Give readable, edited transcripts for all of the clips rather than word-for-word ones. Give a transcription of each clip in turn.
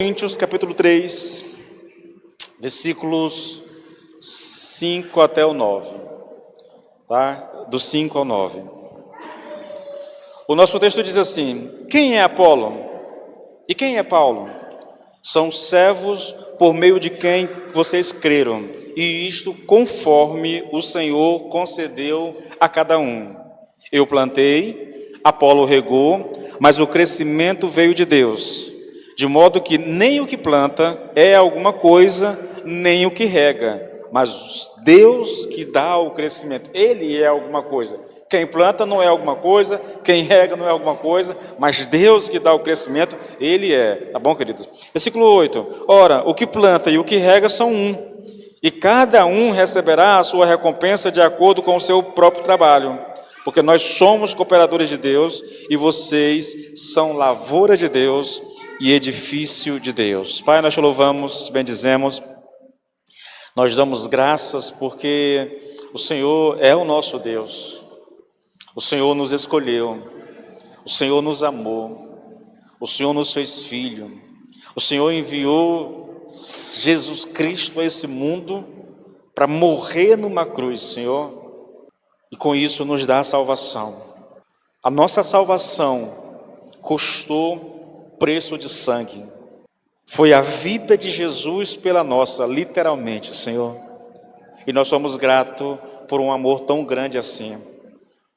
Coríntios, capítulo 3, versículos 5 até o 9, tá? Do 5 ao 9. O nosso texto diz assim: quem é Apolo? E quem é Paulo? São servos por meio de quem vocês creram, e isto conforme o Senhor concedeu a cada um. Eu plantei, Apolo regou, mas o crescimento veio de Deus, de modo que nem o que planta é alguma coisa, nem o que rega, mas Deus que dá o crescimento. Ele é alguma coisa. Quem planta não é alguma coisa, quem rega não é alguma coisa, mas Deus que dá o crescimento, Ele é. Tá bom, queridos? Versículo 8. Ora, o que planta e o que rega são um, e cada um receberá a sua recompensa de acordo com o seu próprio trabalho. Porque nós somos cooperadores de Deus, e vocês são lavoura de Deus e edifício de Deus. Pai, nós te louvamos, te bendizemos, nós damos graças porque o Senhor é o nosso Deus. O Senhor nos escolheu, o Senhor nos amou, o Senhor nos fez filho, o Senhor enviou Jesus Cristo a esse mundo para morrer numa cruz, Senhor, e com isso nos dá a salvação. A nossa salvação custou preço de sangue, foi a vida de Jesus pela nossa, literalmente, Senhor, e nós somos gratos por um amor tão grande assim,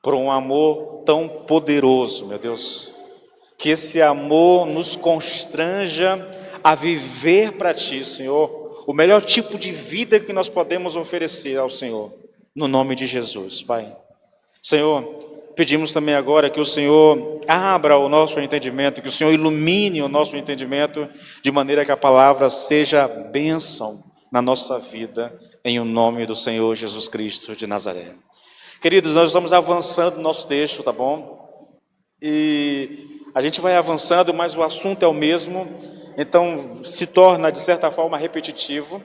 por um amor tão poderoso, meu Deus, que esse amor nos constranja a viver para Ti, Senhor, o melhor tipo de vida que nós podemos oferecer ao Senhor, no nome de Jesus, Pai. Senhor, pedimos também agora que o Senhor abra o nosso entendimento, que o Senhor ilumine o nosso entendimento, de maneira que a palavra seja bênção na nossa vida, em o nome do Senhor Jesus Cristo de Nazaré. Queridos, nós estamos avançando no nosso texto, tá bom? E a gente vai avançando, mas o assunto é o mesmo, então se torna, de certa forma, repetitivo,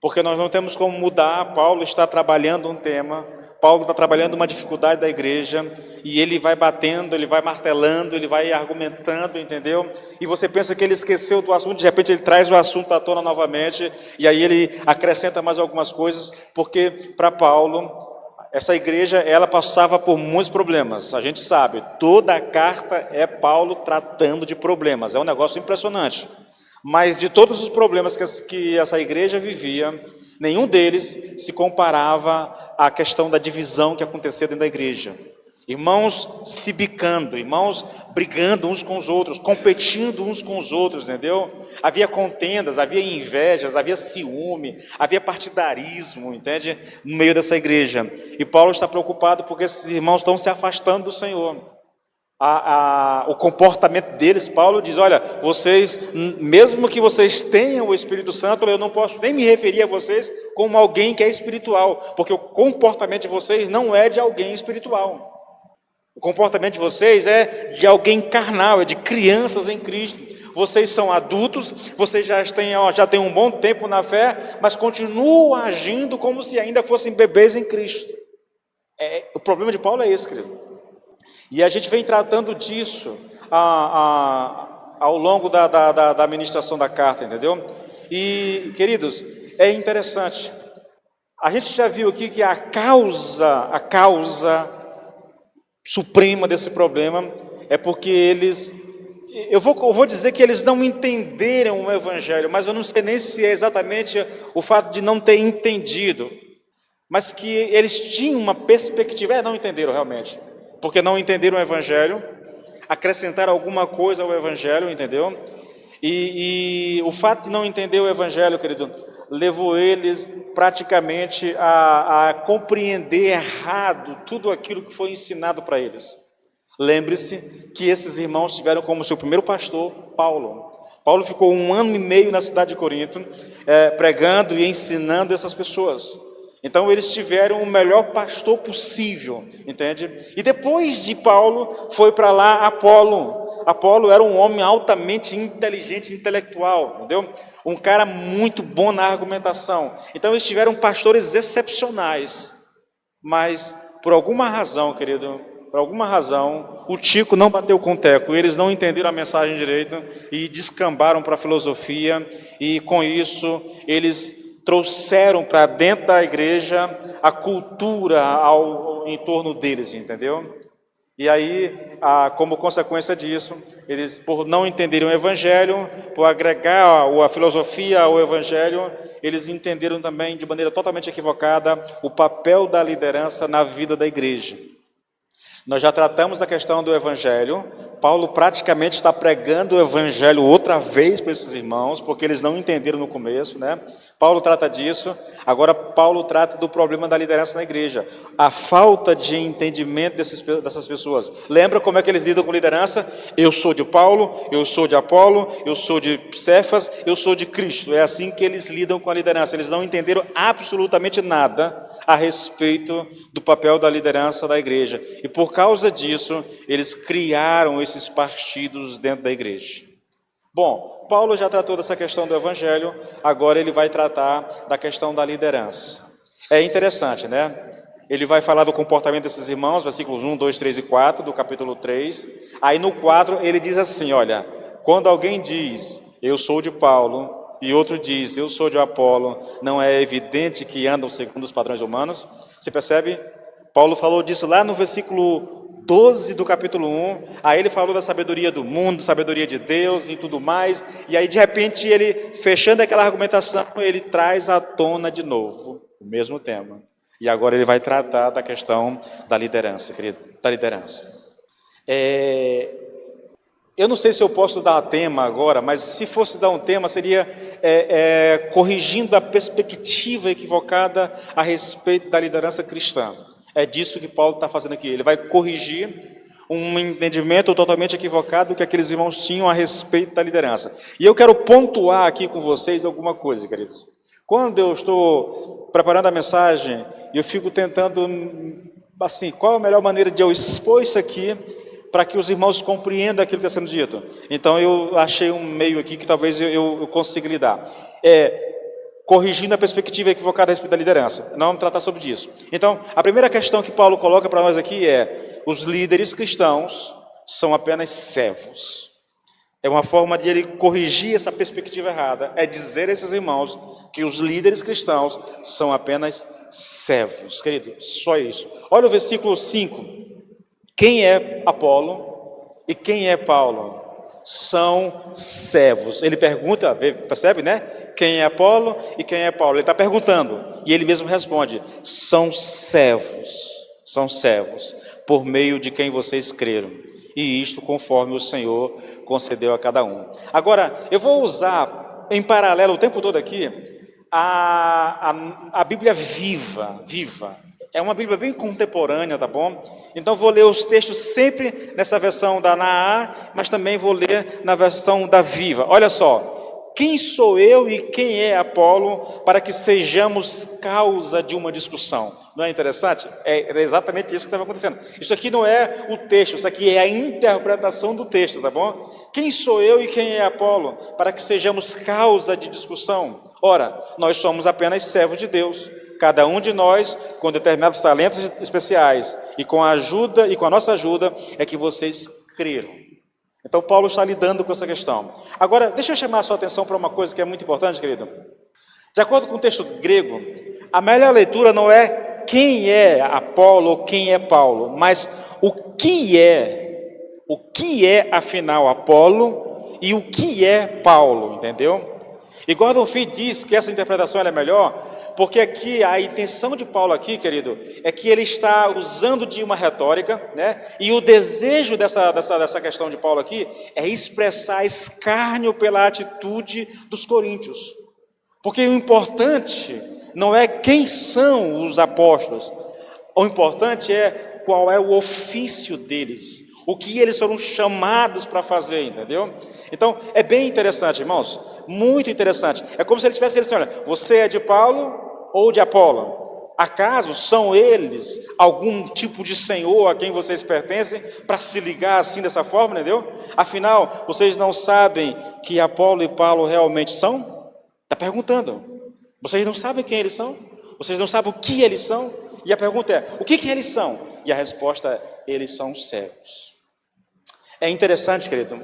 porque nós não temos como mudar. Paulo está trabalhando um tema, Paulo está trabalhando uma dificuldade da igreja, e ele vai batendo, ele vai martelando, ele vai argumentando, entendeu? E você pensa que ele esqueceu do assunto, de repente ele traz o assunto à tona novamente, e aí ele acrescenta mais algumas coisas, porque para Paulo, essa igreja, ela passava por muitos problemas. A gente sabe, toda a carta é Paulo tratando de problemas. É um negócio impressionante. Mas de todos os problemas que essa igreja vivia, nenhum deles se comparava à questão da divisão que acontecia dentro da igreja. Irmãos se bicando, irmãos brigando uns com os outros, competindo uns com os outros, entendeu? Havia contendas, havia invejas, havia ciúme, havia partidarismo, entende? No meio dessa igreja. E Paulo está preocupado porque esses irmãos estão se afastando do Senhor. O comportamento deles, Paulo diz: olha, vocês, mesmo que vocês tenham o Espírito Santo, eu não posso nem me referir a vocês como alguém que é espiritual, porque o comportamento de vocês não é de alguém espiritual. O comportamento de vocês é de alguém carnal, é de crianças em Cristo. Vocês são adultos, vocês já têm um bom tempo na fé, mas continuam agindo como se ainda fossem bebês em Cristo. O problema de Paulo é esse, querido. E a gente vem tratando disso ao longo da ministração da carta, entendeu? E, queridos, é interessante. A gente já viu aqui que a causa suprema desse problema é porque eles, eu vou dizer que eles não entenderam o Evangelho, mas eu não sei nem se é exatamente o fato de não ter entendido, mas que eles tinham uma perspectiva, não entenderam realmente, porque não entenderam o Evangelho, acrescentaram alguma coisa ao Evangelho, entendeu? E o fato de não entender o Evangelho, querido, levou eles praticamente a compreender errado tudo aquilo que foi ensinado para eles. Lembre-se que esses irmãos tiveram como seu primeiro pastor Paulo. Paulo ficou 1 ano e meio na cidade de Corinto, pregando e ensinando essas pessoas. Então eles tiveram o melhor pastor possível, entende? E depois de Paulo, foi para lá Apolo. Apolo era um homem altamente inteligente, intelectual, entendeu? Um cara muito bom na argumentação. Então eles tiveram pastores excepcionais. Mas por alguma razão, querido, por alguma razão, o Tico não bateu com o Teco, eles não entenderam a mensagem direito e descambaram para a filosofia, e com isso eles trouxeram para dentro da igreja a cultura em torno deles, entendeu? E aí, como consequência disso, eles, por não entenderem o Evangelho, por agregar a filosofia ao Evangelho, eles entenderam também, de maneira totalmente equivocada, o papel da liderança na vida da igreja. Nós já tratamos da questão do Evangelho. Paulo praticamente está pregando o Evangelho outra vez para esses irmãos, porque eles não entenderam no começo, né? Paulo trata disso. Agora Paulo trata do problema da liderança na igreja, a falta de entendimento dessas pessoas. Lembra como é que eles lidam com liderança? Eu sou de Paulo, eu sou de Apolo, eu sou de Cefas, eu sou de Cristo. É assim que eles lidam com a liderança. Eles não entenderam absolutamente nada a respeito do papel da liderança da igreja. E por causa disso, eles criaram esses partidos dentro da igreja. Bom, Paulo já tratou dessa questão do Evangelho, agora ele vai tratar da questão da liderança. É interessante, né? Ele vai falar do comportamento desses irmãos, versículos 1, 2, 3 e 4, do capítulo 3. Aí no 4 ele diz assim, olha, quando alguém diz, eu sou de Paulo, e outro diz, eu sou de Apolo, não é evidente que andam segundo os padrões humanos? Você percebe? Paulo falou disso lá no versículo 12 do capítulo 1, aí ele falou da sabedoria do mundo, sabedoria de Deus e tudo mais, e aí de repente ele, fechando aquela argumentação, ele traz à tona de novo o mesmo tema. E agora ele vai tratar da questão da liderança, querido, da liderança. Eu não sei se eu posso dar tema agora, mas se fosse dar um tema, seria corrigindo a perspectiva equivocada a respeito da liderança cristã. É disso que Paulo está fazendo aqui. Ele vai corrigir um entendimento totalmente equivocado que aqueles irmãos tinham a respeito da liderança. E eu quero pontuar aqui com vocês alguma coisa, queridos. Quando eu estou preparando a mensagem, eu fico tentando, assim, qual a melhor maneira de eu expor isso aqui para que os irmãos compreendam aquilo que está sendo dito. Então eu achei um meio aqui que talvez eu consiga lidar. Corrigindo a perspectiva equivocada a respeito da liderança. Não vamos tratar sobre isso. Então, a primeira questão que Paulo coloca para nós aqui é: os líderes cristãos são apenas servos. É uma forma de ele corrigir essa perspectiva errada, é dizer a esses irmãos que os líderes cristãos são apenas servos. Querido, só isso. Olha o versículo 5. Quem é Apolo e quem é Paulo? São servos. Ele pergunta, percebe, né? Quem é Apolo e quem é Paulo? Ele está perguntando, e ele mesmo responde: são servos, por meio de quem vocês creram, e isto conforme o Senhor concedeu a cada um. Agora, eu vou usar em paralelo o tempo todo aqui a Bíblia viva. É uma Bíblia bem contemporânea, tá bom? Então vou ler os textos sempre nessa versão da NAA, mas também vou ler na versão da Viva. Olha só, quem sou eu e quem é Apolo para que sejamos causa de uma discussão? Não é interessante? É exatamente isso que estava acontecendo. Isso aqui não é o texto, isso aqui é a interpretação do texto, tá bom? Quem sou eu e quem é Apolo para que sejamos causa de discussão? Ora, nós somos apenas servos de Deus. Cada um de nós com determinados talentos especiais, e com a nossa ajuda é que vocês creram. Então Paulo está lidando com essa questão. Agora, deixa eu chamar a sua atenção para uma coisa que é muito importante, querido. De acordo com o texto grego, a melhor leitura não é quem é Apolo ou quem é Paulo, mas o que é afinal Apolo e o que é Paulo, entendeu? E Gordon Fee diz que essa interpretação é melhor, porque aqui a intenção de Paulo aqui, querido, é que ele está usando de uma retórica, né? E o desejo dessa questão de Paulo aqui é expressar escárnio pela atitude dos coríntios. Porque o importante não é quem são os apóstolos, o importante é qual é o ofício deles, o que eles foram chamados para fazer, entendeu? Então, é bem interessante, irmãos, muito interessante. É como se ele tivesse assim, olha, você é de Paulo ou de Apolo? Acaso são eles algum tipo de senhor a quem vocês pertencem para se ligar assim dessa forma, entendeu? Afinal, vocês não sabem que Apolo e Paulo realmente são? Está perguntando. Vocês não sabem quem eles são? Vocês não sabem o que eles são? E a pergunta é, o que eles são? E a resposta é, eles são servos. É interessante, querido,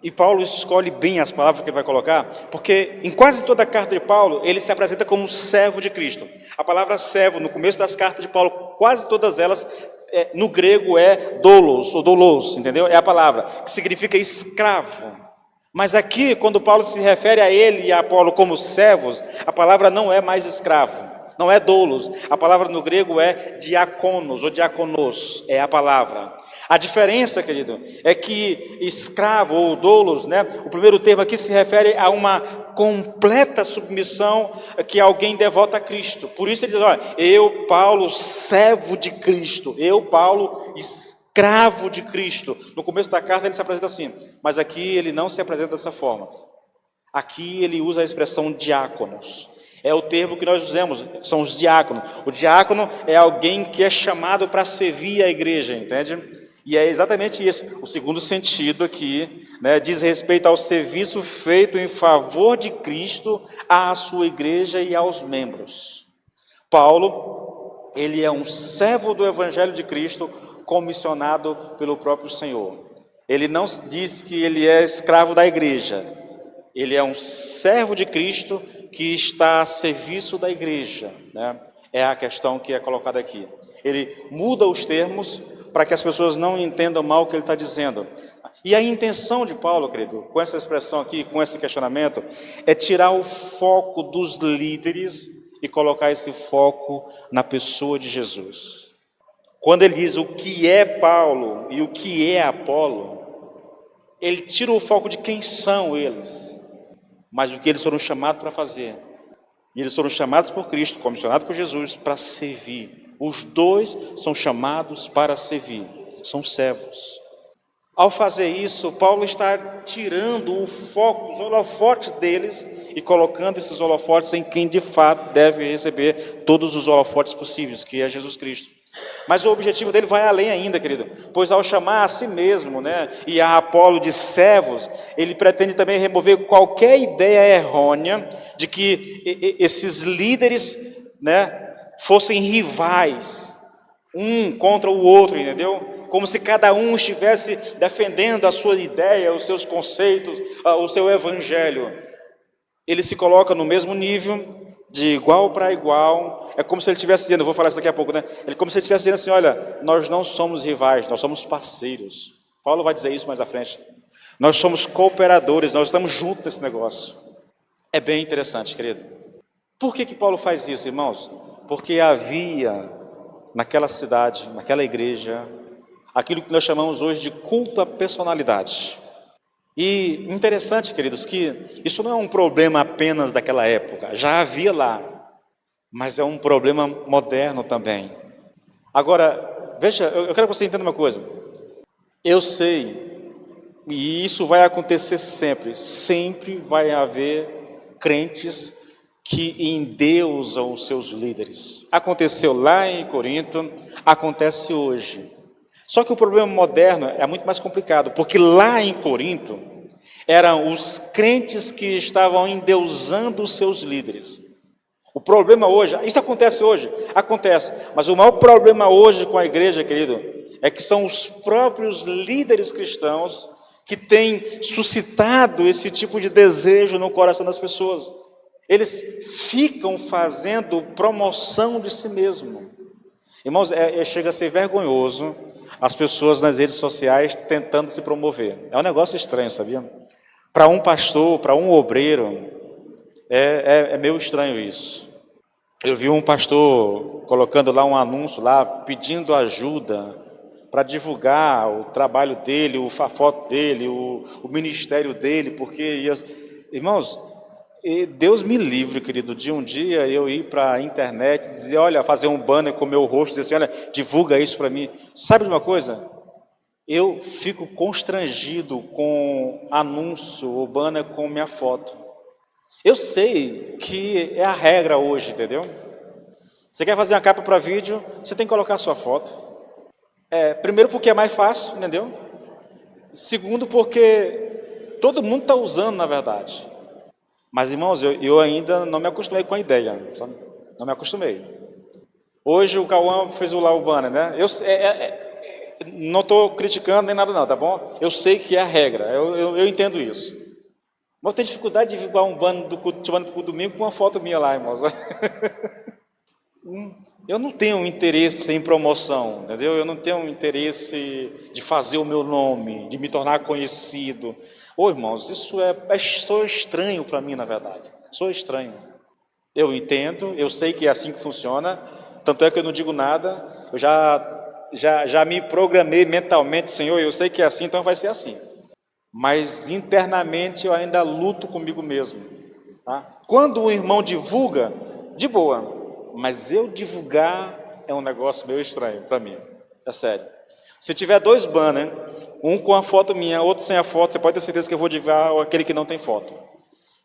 e Paulo escolhe bem as palavras que ele vai colocar, porque em quase toda a carta de Paulo, ele se apresenta como servo de Cristo. A palavra servo, no começo das cartas de Paulo, quase todas elas, no grego é doulos, ou doulos, entendeu? É a palavra, que significa escravo. Mas aqui, quando Paulo se refere a ele e a Apolo como servos, a palavra não é mais escravo, não é doulos. A palavra no grego é diaconos ou diaconos, é a palavra. A diferença, querido, é que escravo ou doulos, né? O primeiro termo aqui se refere a uma completa submissão que alguém devota a Cristo. Por isso ele diz, olha, eu, Paulo, servo de Cristo, eu, Paulo, escravo de Cristo. No começo da carta ele se apresenta assim, mas aqui ele não se apresenta dessa forma. Aqui ele usa a expressão diáconos. É o termo que nós usamos, são os diáconos. O diácono é alguém que é chamado para servir a igreja, entende? E é exatamente isso. O segundo sentido aqui, né, diz respeito ao serviço feito em favor de Cristo à sua igreja e aos membros. Paulo, ele é um servo do Evangelho de Cristo, comissionado pelo próprio Senhor. Ele não diz que ele é escravo da igreja. Ele é um servo de Cristo que está a serviço da igreja, né? É a questão que é colocada aqui. Ele muda os termos para que as pessoas não entendam mal o que ele está dizendo. E a intenção de Paulo, querido, com essa expressão aqui, com esse questionamento, é tirar o foco dos líderes e colocar esse foco na pessoa de Jesus. Quando ele diz o que é Paulo e o que é Apolo, ele tira o foco de quem são eles, mas o que eles foram chamados para fazer. E eles foram chamados por Cristo, comissionados por Jesus, para servir. Os dois são chamados para servir, são servos. Ao fazer isso, Paulo está tirando o foco, os holofotes deles e colocando esses holofotes em quem de fato deve receber todos os holofotes possíveis, que é Jesus Cristo. Mas o objetivo dele vai além ainda, querido, pois ao chamar a si mesmo, né, e a Apolo de servos, ele pretende também remover qualquer ideia errônea de que esses líderes, né, fossem rivais, um contra o outro, entendeu? Como se cada um estivesse defendendo a sua ideia, os seus conceitos, o seu evangelho. Ele se coloca no mesmo nível, de igual para igual. É como se ele estivesse dizendo, eu vou falar isso daqui a pouco, né? Ele como se ele estivesse dizendo assim, olha, nós não somos rivais, nós somos parceiros. Paulo vai dizer isso mais à frente. Nós somos cooperadores, nós estamos juntos nesse negócio. É bem interessante, querido. Por que Paulo faz isso, irmãos? Porque havia naquela cidade, naquela igreja, aquilo que nós chamamos hoje de culto à personalidade. E interessante, queridos, que isso não é um problema apenas daquela época, já havia lá, mas é um problema moderno também. Agora, veja, eu quero que você entenda uma coisa. Eu sei, e isso vai acontecer sempre, sempre vai haver crentes que endeusam os seus líderes. Aconteceu lá em Corinto, acontece hoje. Só que o problema moderno é muito mais complicado, porque lá em Corinto eram os crentes que estavam endeusando os seus líderes. O problema hoje, isso acontece hoje, acontece, mas o maior problema hoje com a igreja, querido, é que são os próprios líderes cristãos que têm suscitado esse tipo de desejo no coração das pessoas. Eles ficam fazendo promoção de si mesmo. Irmãos, chega a ser vergonhoso as pessoas nas redes sociais tentando se promover. É um negócio estranho, sabia? Para um pastor, para um obreiro, é meio estranho isso. Eu vi um pastor colocando lá um anúncio, lá pedindo ajuda para divulgar o trabalho dele, a foto dele, o ministério dele, porque, irmãos, Deus me livre, querido, de um dia eu ir para a internet e dizer, olha, fazer um banner com o meu rosto, dizer assim, olha, divulga isso para mim. Sabe de uma coisa? Eu fico constrangido com anúncio ou banner com minha foto. Eu sei que é a regra hoje, entendeu? Você quer fazer uma capa para vídeo, você tem que colocar a sua foto. Primeiro porque é mais fácil, entendeu? Segundo porque todo mundo está usando, na verdade. Mas, irmãos, eu ainda não me acostumei com a ideia, sabe? Não me acostumei. Hoje o Cauã fez lá o banner, né? Não estou criticando nem nada não, tá bom? Eu sei que é a regra, eu entendo isso. Mas eu tenho dificuldade de vir um bando do culto, chamando para o domingo com uma foto minha lá, irmãos. Eu não tenho interesse em promoção, entendeu? Eu não tenho interesse de fazer o meu nome, de me tornar conhecido. Ô, irmãos, isso só estranho para mim, na verdade. Sou estranho. Eu entendo, eu sei que é assim que funciona, tanto é que eu não digo nada, eu já me programei mentalmente, Senhor, eu sei que é assim, então vai ser assim. Mas internamente eu ainda luto comigo mesmo. Tá? Quando um irmão divulga, de boa, mas eu divulgar é um negócio meio estranho para mim, é sério. Se tiver 2 banners, um com a foto minha, outro sem a foto, você pode ter certeza que eu vou divulgar aquele que não tem foto,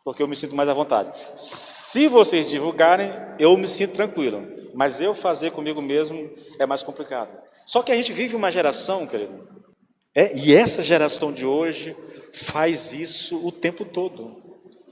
porque eu me sinto mais à vontade. Se vocês divulgarem, eu me sinto tranquilo, mas eu fazer comigo mesmo é mais complicado. Só que a gente vive uma geração, querido, e essa geração de hoje faz isso o tempo todo.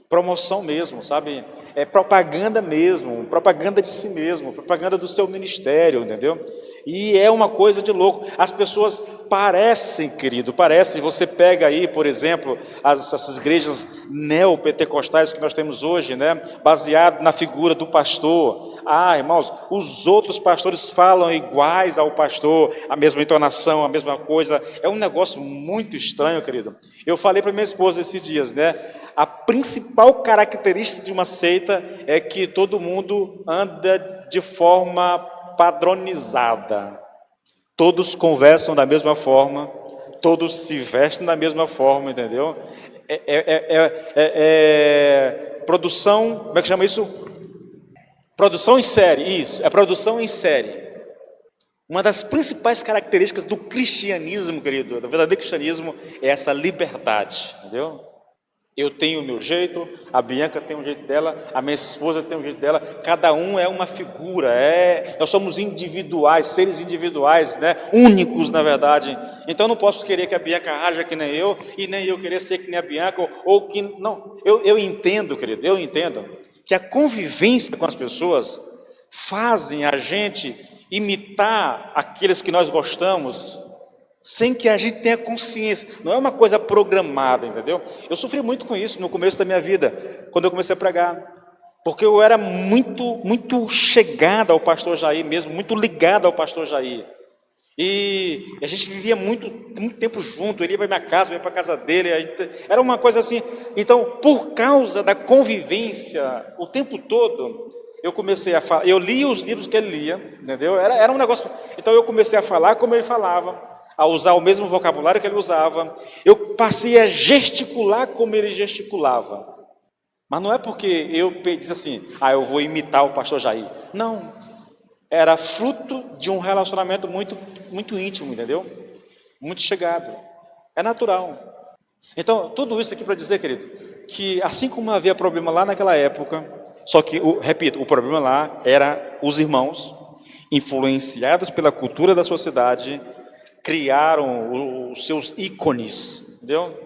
Promoção mesmo, sabe? É propaganda mesmo, propaganda de si mesmo, propaganda do seu ministério, entendeu? E é uma coisa de louco. As pessoas parecem, querido, você pega aí, por exemplo, essas igrejas neopentecostais que nós temos hoje, né? Baseado na figura do pastor. Ah, irmãos, os outros pastores falam iguais ao pastor, a mesma entonação, a mesma coisa. É um negócio muito estranho, querido. Eu falei para minha esposa esses dias, né? A principal característica de uma seita é que todo mundo anda de forma padronizada. Todos conversam da mesma forma, todos se vestem da mesma forma, entendeu? Produção, como é que chama isso? Produção em série, isso, é produção em série. Uma das principais características do cristianismo, querido, do verdadeiro cristianismo, é essa liberdade, entendeu? Eu tenho o meu jeito, a Bianca tem o jeito dela, a minha esposa tem o jeito dela, cada um é uma figura, nós somos individuais, seres individuais, né? Únicos na verdade. Então eu não posso querer que a Bianca haja que nem eu, e nem eu querer ser que nem a Bianca, ou que. Não, eu entendo, querido, eu entendo que a convivência com as pessoas fazem a gente imitar aqueles que nós gostamos, sem que a gente tenha consciência. Não é uma coisa programada, entendeu? Eu sofri muito com isso no começo da minha vida, quando eu comecei a pregar, porque eu era muito chegado ao pastor Jair mesmo, muito ligado ao pastor Jair, e a gente vivia muito tempo junto, ele ia para minha casa, eu ia para a casa dele, era uma coisa assim. Então, por causa da convivência o tempo todo, eu comecei a falar, eu lia os livros que ele lia, entendeu? Era um negócio. Então eu comecei a falar como ele falava, a usar o mesmo vocabulário que ele usava, eu passei a gesticular como ele gesticulava. Mas não é porque eu disse assim, eu vou imitar o pastor Jair. Não, era fruto de um relacionamento muito íntimo, entendeu? Muito chegado, é natural. Então, tudo isso aqui para dizer, querido, que assim como havia problema lá naquela época, só que, repito, o problema lá era os irmãos, influenciados pela cultura da sociedade, criaram os seus ícones, entendeu?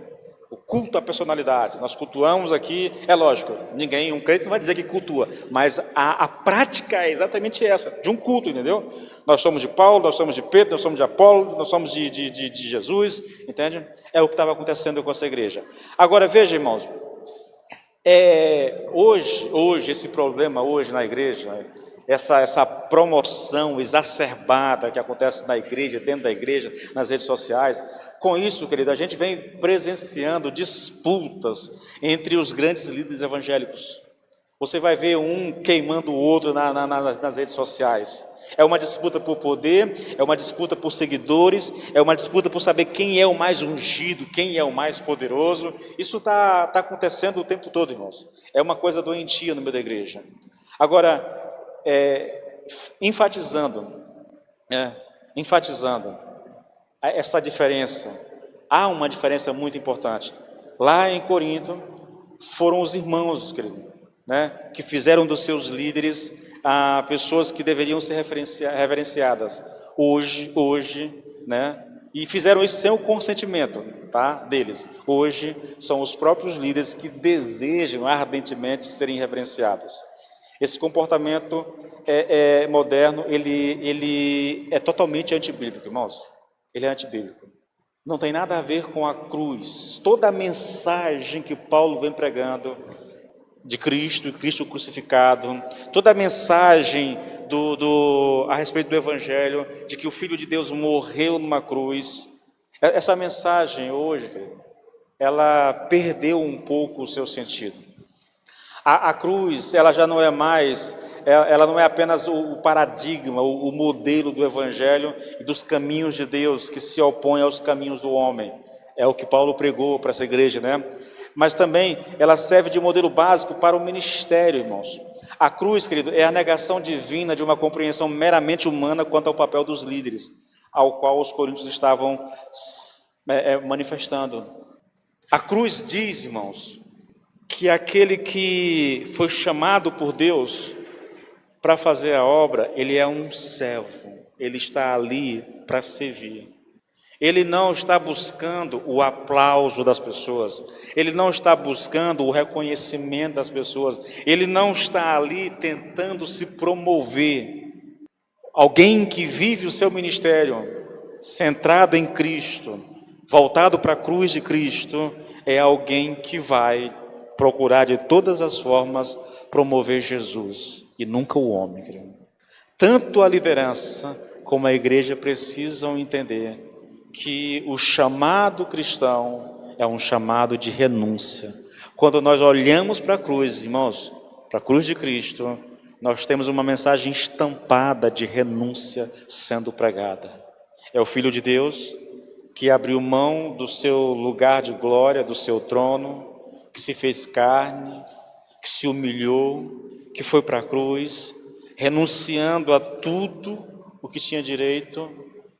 O culto à personalidade. Nós cultuamos aqui, é lógico, um crente não vai dizer que cultua, mas a prática é exatamente essa, de um culto, entendeu? Nós somos de Paulo, nós somos de Pedro, nós somos de Apolo, nós somos de Jesus, entende? É o que estava acontecendo com essa igreja. Agora, veja, irmãos, hoje, esse problema hoje na igreja, essa promoção exacerbada que acontece na igreja, dentro da igreja, nas redes sociais, com isso, querido, a gente vem presenciando disputas entre os grandes líderes evangélicos. Você vai ver um queimando o outro nas redes sociais. É uma disputa por poder, é uma disputa por seguidores, é uma disputa por saber quem é o mais ungido, quem é o mais poderoso. Isso está acontecendo o tempo todo, irmãos. É uma coisa doentia no meio da igreja. Agora, enfatizando essa diferença, há uma diferença muito importante. Lá em Corinto, foram os irmãos, querido, né, que fizeram dos seus líderes pessoas que deveriam ser reverenciadas. Hoje, né, e fizeram isso sem o consentimento, tá, deles. Hoje, são os próprios líderes que desejam ardentemente serem reverenciados. Esse comportamento moderno, ele é totalmente antibíblico, irmãos. ele é antibíblico. Não tem nada a ver com a cruz. Toda a mensagem que Paulo vem pregando de Cristo e Cristo crucificado, toda a mensagem a respeito do Evangelho, de que o Filho de Deus morreu numa cruz, essa mensagem hoje, querido, ela perdeu um pouco o seu sentido. A cruz, ela já não é mais, ela não é apenas o paradigma, o modelo do Evangelho e dos caminhos de Deus que se opõem aos caminhos do homem. É o que Paulo pregou para essa igreja, né? Mas também ela serve de modelo básico para o ministério, irmãos. A cruz, querido, é a negação divina de uma compreensão meramente humana quanto ao papel dos líderes, ao qual os coríntios estavam manifestando. A cruz diz, irmãos, que aquele que foi chamado por Deus para fazer a obra, ele é um servo, ele está ali para servir. Ele não está buscando o aplauso das pessoas, ele não está buscando o reconhecimento das pessoas, ele não está ali tentando se promover. Alguém que vive o seu ministério centrado em Cristo, voltado para a cruz de Cristo, é alguém que vai procurar de todas as formas promover Jesus e nunca o homem, querido. Tanto a liderança como a igreja precisam entender que o chamado cristão é um chamado de renúncia. Quando nós olhamos para a cruz, irmãos, para a cruz de Cristo, nós temos uma mensagem estampada de renúncia sendo pregada. É o Filho de Deus que abriu mão do seu lugar de glória, do seu trono, que se fez carne, que se humilhou, que foi para a cruz, renunciando a tudo o que tinha direito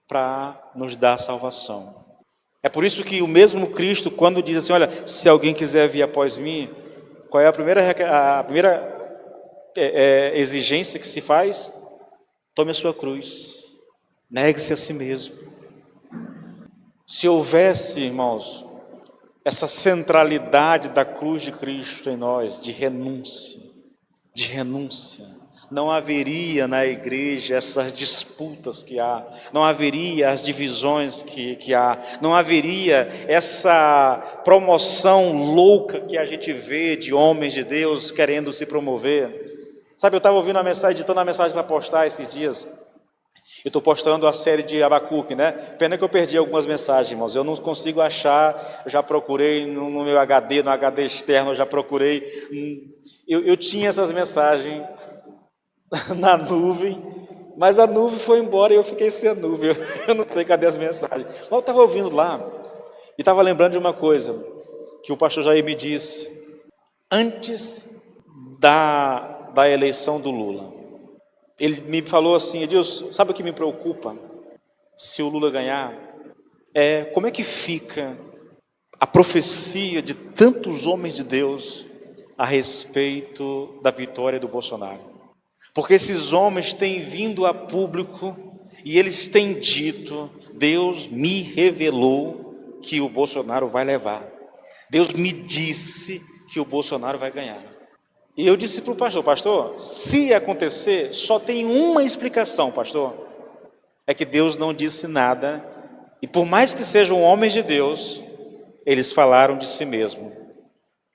para nos dar salvação. É por isso que o mesmo Cristo, quando diz assim, olha, se alguém quiser vir após mim, qual é a primeira exigência que se faz? Tome a sua cruz, negue-se a si mesmo. Se houvesse, irmãos, essa centralidade da cruz de Cristo em nós, de renúncia, não haveria na igreja essas disputas que há, não haveria as divisões que há, não haveria essa promoção louca que a gente vê de homens de Deus querendo se promover. Sabe, eu estava ouvindo a mensagem, editando a mensagem para postar esses dias. Eu estou postando a série de Abacuque, né? Pena que eu perdi algumas mensagens, irmãos. Eu não consigo achar, eu já procurei no meu HD, no HD externo, eu já procurei. Eu tinha essas mensagens na nuvem, mas a nuvem foi embora e eu fiquei sem a nuvem. Eu não sei cadê as mensagens. Mas eu estava ouvindo lá e estava lembrando de uma coisa que o pastor Jair me disse antes da eleição do Lula. Ele me falou assim, Edilson, sabe o que me preocupa se o Lula ganhar? Como é que fica a profecia de tantos homens de Deus a respeito da vitória do Bolsonaro? Porque esses homens têm vindo a público e eles têm dito, Deus me revelou que o Bolsonaro vai levar. Deus me disse que o Bolsonaro vai ganhar. E eu disse para o pastor, se acontecer, só tem uma explicação, pastor. É que Deus não disse nada, e por mais que sejam homens de Deus, eles falaram de si mesmo.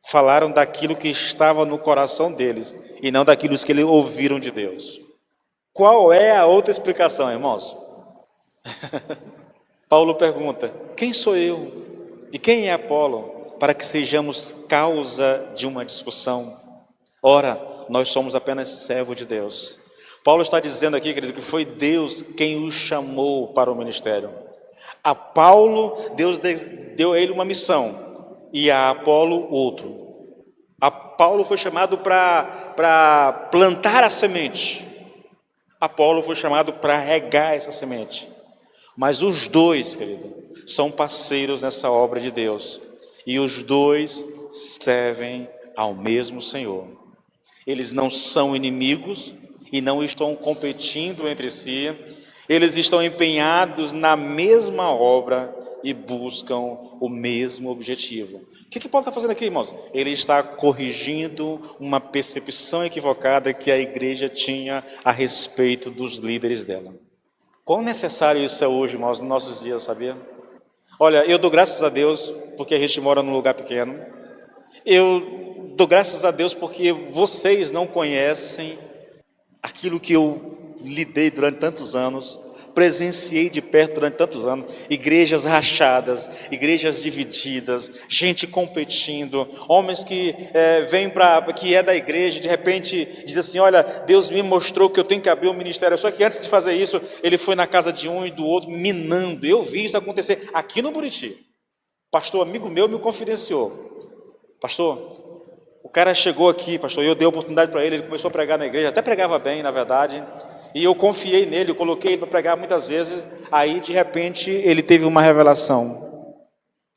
Falaram daquilo que estava no coração deles, e não daquilo que eles ouviram de Deus. Qual é a outra explicação, irmãos? Paulo pergunta, quem sou eu? E quem é Apolo? Para que sejamos causa de uma discussão. Ora, nós somos apenas servos de Deus. Paulo está dizendo aqui, querido, que foi Deus quem o chamou para o ministério. A Paulo, Deus deu a ele uma missão, e a Apolo outro. A Paulo foi chamado para plantar a semente. Apolo foi chamado para regar essa semente. Mas os dois, querido, são parceiros nessa obra de Deus. E os dois servem ao mesmo Senhor. Eles não são inimigos e não estão competindo entre si. Eles estão empenhados na mesma obra e buscam o mesmo objetivo. O que Paulo está fazendo aqui, irmãos? Ele está corrigindo uma percepção equivocada que a igreja tinha a respeito dos líderes dela. Quão necessário isso é hoje, irmãos, nos nossos dias, sabia? Olha, eu dou graças a Deus porque a gente mora num lugar pequeno. Eu dou graças a Deus porque vocês não conhecem aquilo que eu lidei durante tantos anos, presenciei de perto durante tantos anos, igrejas rachadas, igrejas divididas, gente competindo, homens que vêm que é da igreja, de repente diz assim, olha, Deus me mostrou que eu tenho que abrir um ministério, só que antes de fazer isso, ele foi na casa de um e do outro, minando. Eu vi isso acontecer aqui no Buriti. Pastor, amigo meu me confidenciou, pastor, o cara chegou aqui, pastor, e eu dei oportunidade para ele, ele começou a pregar na igreja, até pregava bem, na verdade, e eu confiei nele, eu coloquei ele para pregar muitas vezes, aí de repente ele teve uma revelação,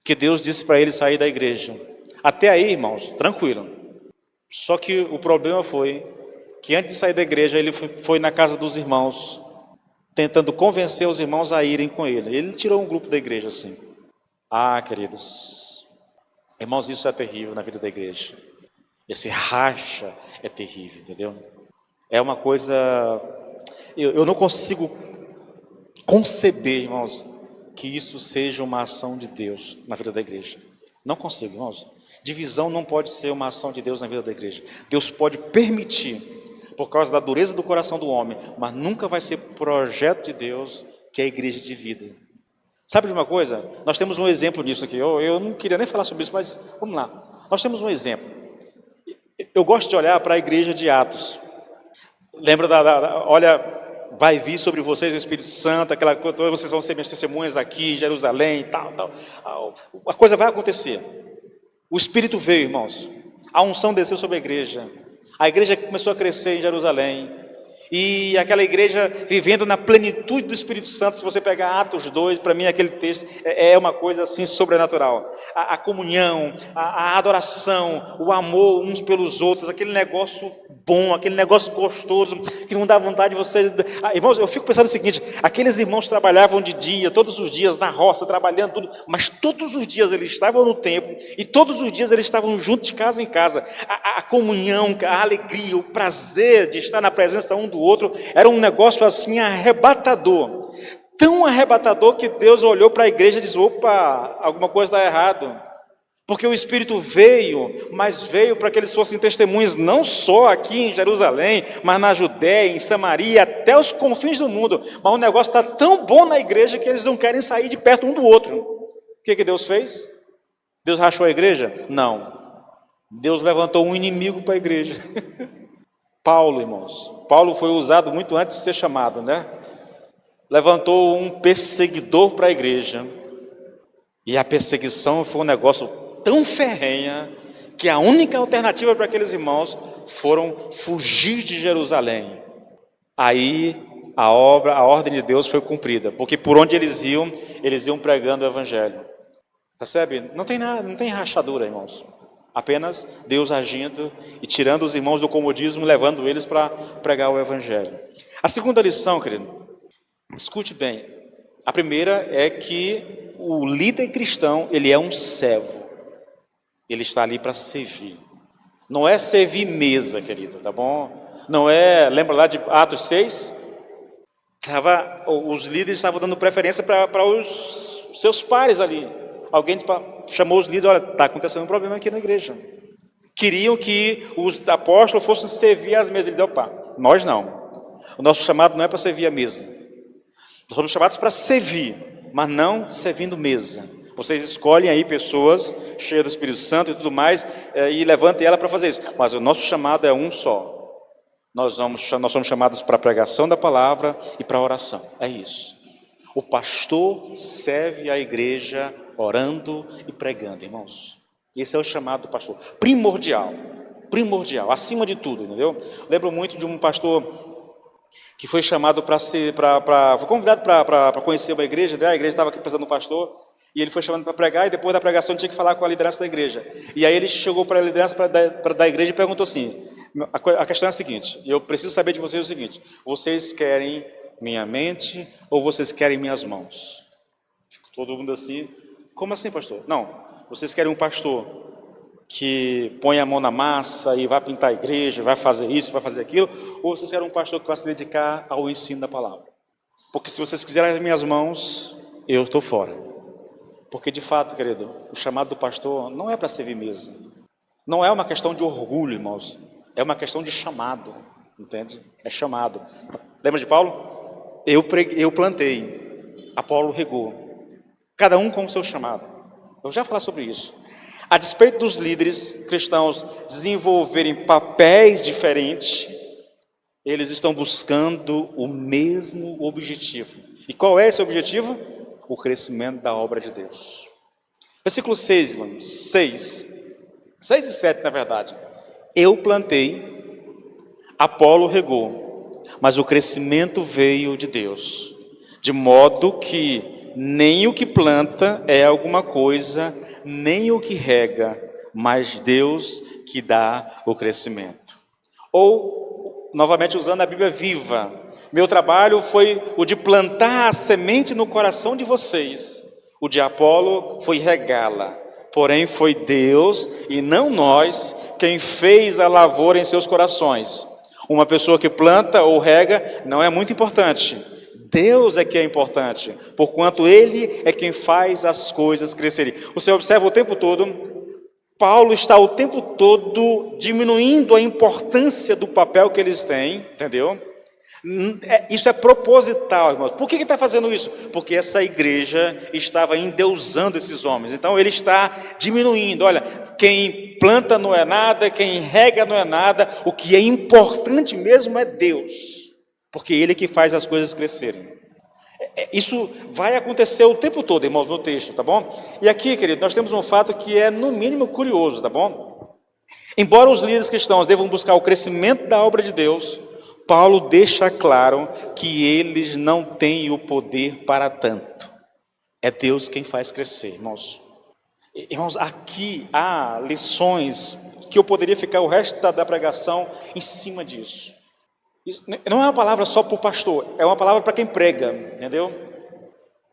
que Deus disse para ele sair da igreja. Até aí, irmãos, tranquilo. Só que o problema foi, que antes de sair da igreja, ele foi na casa dos irmãos, tentando convencer os irmãos a irem com ele. Ele tirou um grupo da igreja assim. Ah, queridos, irmãos, isso é terrível na vida da igreja. Esse racha é terrível, entendeu? É uma coisa... Eu não consigo conceber, irmãos, que isso seja uma ação de Deus na vida da igreja. Não consigo, irmãos. Divisão não pode ser uma ação de Deus na vida da igreja. Deus pode permitir, por causa da dureza do coração do homem, mas nunca vai ser projeto de Deus que a igreja divida. Sabe de uma coisa? Nós temos um exemplo nisso aqui. Eu não queria nem falar sobre isso, mas vamos lá. Nós temos um exemplo. Eu gosto de olhar para a igreja de Atos. Lembra olha, vai vir sobre vocês o Espírito Santo, aquela coisa, vocês vão ser minhas testemunhas aqui em Jerusalém, tal. A coisa vai acontecer. O Espírito veio, irmãos. A unção desceu sobre a igreja. A igreja começou a crescer em Jerusalém. E aquela igreja vivendo na plenitude do Espírito Santo. Se você pegar Atos 2, para mim aquele texto é uma coisa assim sobrenatural. A comunhão, a adoração, o amor uns pelos outros, aquele negócio bom, aquele negócio gostoso, que não dá vontade de vocês... Irmãos, eu fico pensando o seguinte, aqueles irmãos trabalhavam de dia, todos os dias na roça, trabalhando tudo, mas todos os dias eles estavam no templo, e todos os dias eles estavam juntos de casa em casa. A comunhão, a alegria, o prazer de estar na presença um do outro, era um negócio assim arrebatador. Tão arrebatador que Deus olhou para a igreja e disse, opa, alguma coisa está errado. Porque o Espírito veio, mas veio para que eles fossem testemunhas não só aqui em Jerusalém, mas na Judéia, em Samaria, até os confins do mundo. Mas o negócio está tão bom na igreja que eles não querem sair de perto um do outro. O que Deus fez? Deus rachou a igreja? Não. Deus levantou um inimigo para a igreja. Paulo, irmãos. Paulo foi usado muito antes de ser chamado, né? Levantou um perseguidor para a igreja. E a perseguição foi um negócio tão ferrenha que a única alternativa para aqueles irmãos foram fugir de Jerusalém. Aí a ordem de Deus foi cumprida, porque por onde eles iam pregando o evangelho. Percebe? Não tem nada, não tem rachadura, irmãos. Apenas Deus agindo e tirando os irmãos do comodismo, levando eles para pregar o evangelho. A segunda lição, querido, escute bem. A primeira é que o líder cristão, ele é um servo. Ele está ali para servir. Não é servir mesa, querido, tá bom? Não é, lembra lá de Atos 6? Os líderes estavam dando preferência para os seus pares ali. Alguém chamou os líderes, olha, está acontecendo um problema aqui na igreja. Queriam que os apóstolos fossem servir as mesas. Ele disse, opa, nós não. O nosso chamado não é para servir a mesa. Nós somos chamados para servir, mas não servindo mesa. Vocês escolhem aí pessoas cheias do Espírito Santo e tudo mais, e levantem ela para fazer isso. Mas o nosso chamado é um só. Nós somos chamados para a pregação da palavra e para a oração. É isso. O pastor serve a igreja orando e pregando, irmãos. Esse é o chamado do pastor. Primordial, acima de tudo, entendeu? Lembro muito de um pastor que foi chamado foi convidado para conhecer uma igreja, né? A igreja estava precisando de um pastor, e ele foi chamado para pregar, e depois da pregação tinha que falar com a liderança da igreja. E aí ele chegou para a liderança da igreja e perguntou assim, a questão é a seguinte, eu preciso saber de vocês o seguinte, vocês querem minha mente ou vocês querem minhas mãos? Todo mundo assim, como assim, pastor? Não, vocês querem um pastor que põe a mão na massa e vai pintar a igreja, vai fazer isso, vai fazer aquilo, ou vocês querem um pastor que vai se dedicar ao ensino da palavra? Porque se vocês quiserem as minhas mãos, eu estou fora. Porque de fato, querido, o chamado do pastor não é para servir mesa. Não é uma questão de orgulho, irmãos. É uma questão de chamado, entende? É chamado. Lembra de Paulo? Eu plantei, Apolo regou. Cada um com o seu chamado. Eu já falei sobre isso. A despeito dos líderes cristãos desenvolverem papéis diferentes, eles estão buscando o mesmo objetivo. E qual é esse objetivo? O crescimento da obra de Deus. Versículo 6, irmão, 6 e 7, na verdade. Eu plantei, Apolo regou, mas o crescimento veio de Deus. De modo que nem o que planta é alguma coisa, nem o que rega, mas Deus que dá o crescimento. Ou, novamente usando a Bíblia viva, meu trabalho foi o de plantar a semente no coração de vocês. O de Apolo foi regá-la. Porém foi Deus e não nós quem fez a lavoura em seus corações. Uma pessoa que planta ou rega não é muito importante. Deus é que é importante, porquanto Ele é quem faz as coisas crescerem. Você observa o tempo todo, Paulo está o tempo todo diminuindo a importância do papel que eles têm, entendeu? Isso é proposital, irmãos. Por que ele está fazendo isso? Porque essa igreja estava endeusando esses homens. Então ele está diminuindo. Olha, quem planta não é nada, quem rega não é nada. O que é importante mesmo é Deus, porque Ele é que faz as coisas crescerem. Isso vai acontecer o tempo todo, irmãos, no texto, tá bom? E aqui, querido, nós temos um fato que é no mínimo curioso, tá bom? Embora os líderes cristãos devam buscar o crescimento da obra de Deus, Paulo deixa claro que eles não têm o poder para tanto. É Deus quem faz crescer, irmãos. Irmãos, aqui há lições que eu poderia ficar o resto da pregação em cima disso. Isso não é uma palavra só para o pastor, é uma palavra para quem prega, entendeu?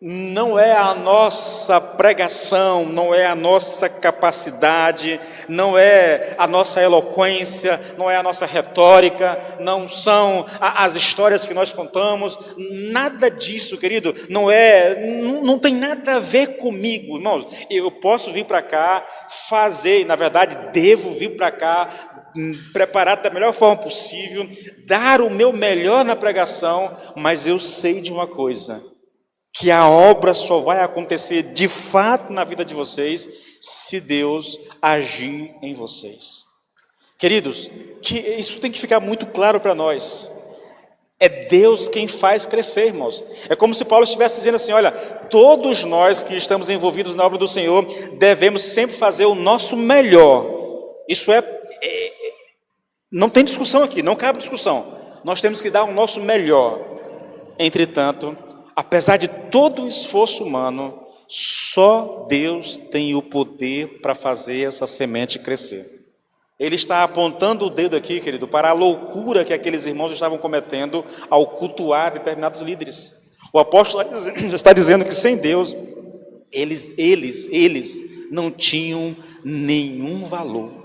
Não é a nossa pregação, não é a nossa capacidade, não é a nossa eloquência, não é a nossa retórica, não são as histórias que nós contamos, nada disso, querido, não tem nada a ver comigo, irmãos. Eu posso vir para cá fazer, na verdade, devo vir para cá preparado da melhor forma possível, dar o meu melhor na pregação, mas eu sei de uma coisa, que a obra só vai acontecer de fato na vida de vocês se Deus agir em vocês. Queridos, que isso tem que ficar muito claro para nós. É Deus quem faz crescer, irmãos. É como se Paulo estivesse dizendo assim, olha, todos nós que estamos envolvidos na obra do Senhor, devemos sempre fazer o nosso melhor. Isso não tem discussão aqui, não cabe discussão. Nós temos que dar o nosso melhor. Entretanto, apesar de todo o esforço humano, só Deus tem o poder para fazer essa semente crescer. Ele está apontando o dedo aqui, querido, para a loucura que aqueles irmãos estavam cometendo ao cultuar determinados líderes. O apóstolo está dizendo que sem Deus, eles não tinham nenhum valor.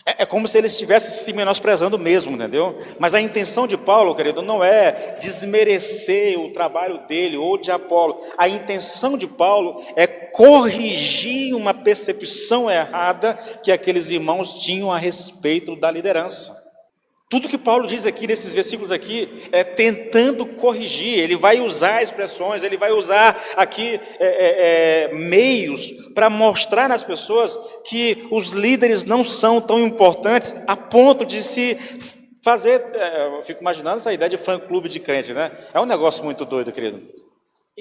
É como se ele estivesse se menosprezando mesmo, entendeu? Mas a intenção de Paulo, querido, não é desmerecer o trabalho dele ou de Apolo. A intenção de Paulo é corrigir uma percepção errada que aqueles irmãos tinham a respeito da liderança. Tudo que Paulo diz aqui, nesses versículos aqui, é tentando corrigir. Ele vai usar expressões, ele vai usar aqui meios para mostrar nas pessoas que os líderes não são tão importantes a ponto de se fazer... eu fico imaginando essa ideia de fã-clube de crente, né? É um negócio muito doido, querido.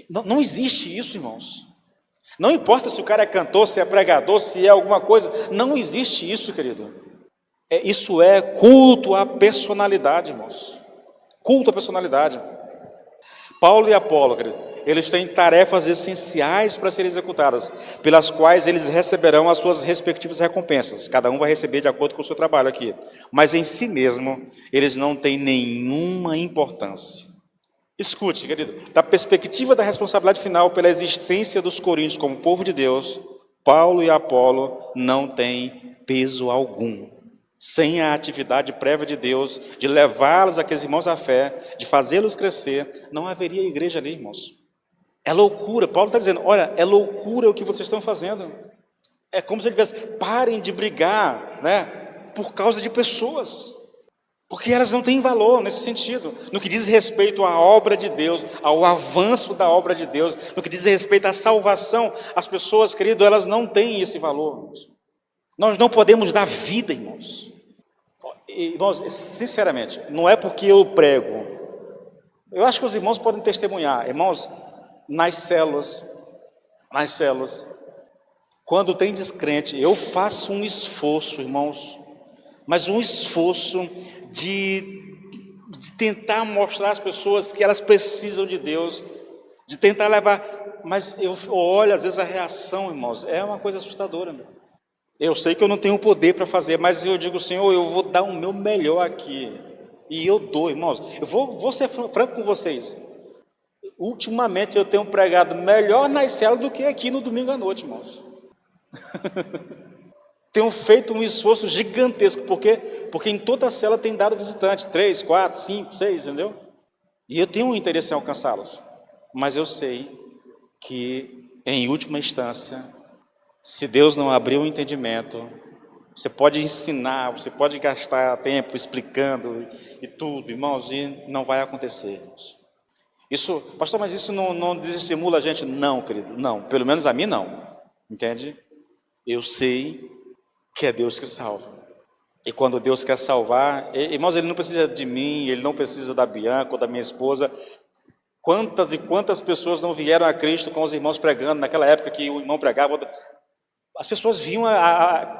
Não existe isso, irmãos. Não importa se o cara é cantor, se é pregador, se é alguma coisa. Não existe isso, querido. Isso é culto à personalidade, irmãos. Culto à personalidade. Paulo e Apolo, querido, eles têm tarefas essenciais para serem executadas, pelas quais eles receberão as suas respectivas recompensas. Cada um vai receber de acordo com o seu trabalho aqui. Mas em si mesmo, eles não têm nenhuma importância. Escute, querido, da perspectiva da responsabilidade final pela existência dos coríntios como povo de Deus, Paulo e Apolo não têm peso algum. Sem a atividade prévia de Deus, de levá-los, aqueles irmãos à fé, de fazê-los crescer, não haveria igreja ali, irmãos. É loucura. Paulo está dizendo, olha, é loucura o que vocês estão fazendo. É como se ele dissesse, parem de brigar, né, por causa de pessoas. Porque elas não têm valor nesse sentido. No que diz respeito à obra de Deus, ao avanço da obra de Deus, no que diz respeito à salvação, as pessoas, querido, elas não têm esse valor, irmãos. Nós não podemos dar vida, irmãos. Irmãos, sinceramente, não é porque eu prego. Eu acho que os irmãos podem testemunhar, irmãos, nas células, quando tem descrente, eu faço um esforço, irmãos, mas um esforço de tentar mostrar às pessoas que elas precisam de Deus, de tentar levar, mas eu olho, às vezes a reação, irmãos, é uma coisa assustadora. Eu sei que eu não tenho poder para fazer, mas eu digo, Senhor, eu vou dar o meu melhor aqui, e eu dou, irmãos, eu vou ser franco com vocês, ultimamente eu tenho pregado melhor nas células do que aqui no domingo à noite, irmãos. Tenho feito um esforço gigantesco, porque em toda a célula tem dado visitante, 3, 4, 5, 6, entendeu? E eu tenho um interesse em alcançá-los, mas eu sei que, em última instância, se Deus não abrir o entendimento, você pode ensinar, você pode gastar tempo explicando e tudo, irmãos, e não vai acontecer, irmãos. Isso, pastor, mas isso não desestimula a gente? Não, querido, não, pelo menos a mim não, entende? Eu sei que é Deus que salva. E quando Deus quer salvar, irmãos, Ele não precisa de mim, Ele não precisa da Bianca ou da minha esposa. Quantas e quantas pessoas não vieram a Cristo com os irmãos pregando, naquela época que o irmão pregava, as pessoas vinham,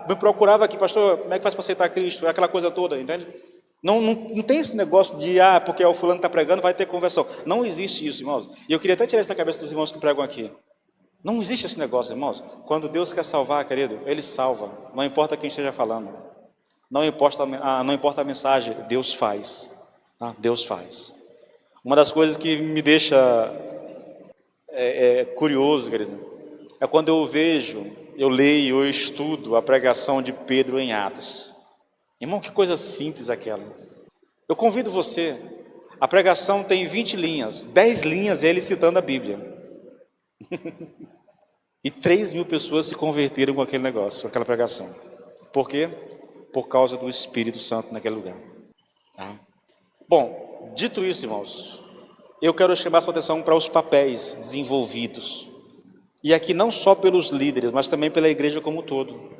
me procuravam aqui, pastor, como é que faz para aceitar Cristo? Aquela coisa toda, entende? Não tem esse negócio de, porque o fulano está pregando, vai ter conversão. Não existe isso, irmãos. E eu queria até tirar isso da cabeça dos irmãos que pregam aqui. Não existe esse negócio, irmãos. Quando Deus quer salvar, querido, Ele salva. Não importa quem esteja falando. Não importa a mensagem, Deus faz. Tá? Deus faz. Uma das coisas que me deixa curioso, querido, é quando eu vejo, eu leio, eu estudo a pregação de Pedro em Atos. Irmão, que coisa simples aquela. Eu convido você, a pregação tem 20 linhas, 10 linhas é ele citando a Bíblia. E 3.000 pessoas se converteram com aquele negócio, com aquela pregação. Por quê? Por causa do Espírito Santo naquele lugar. Tá? Bom, dito isso, irmãos, eu quero chamar a sua atenção para os papéis desenvolvidos. E aqui não só pelos líderes, mas também pela igreja como um todo.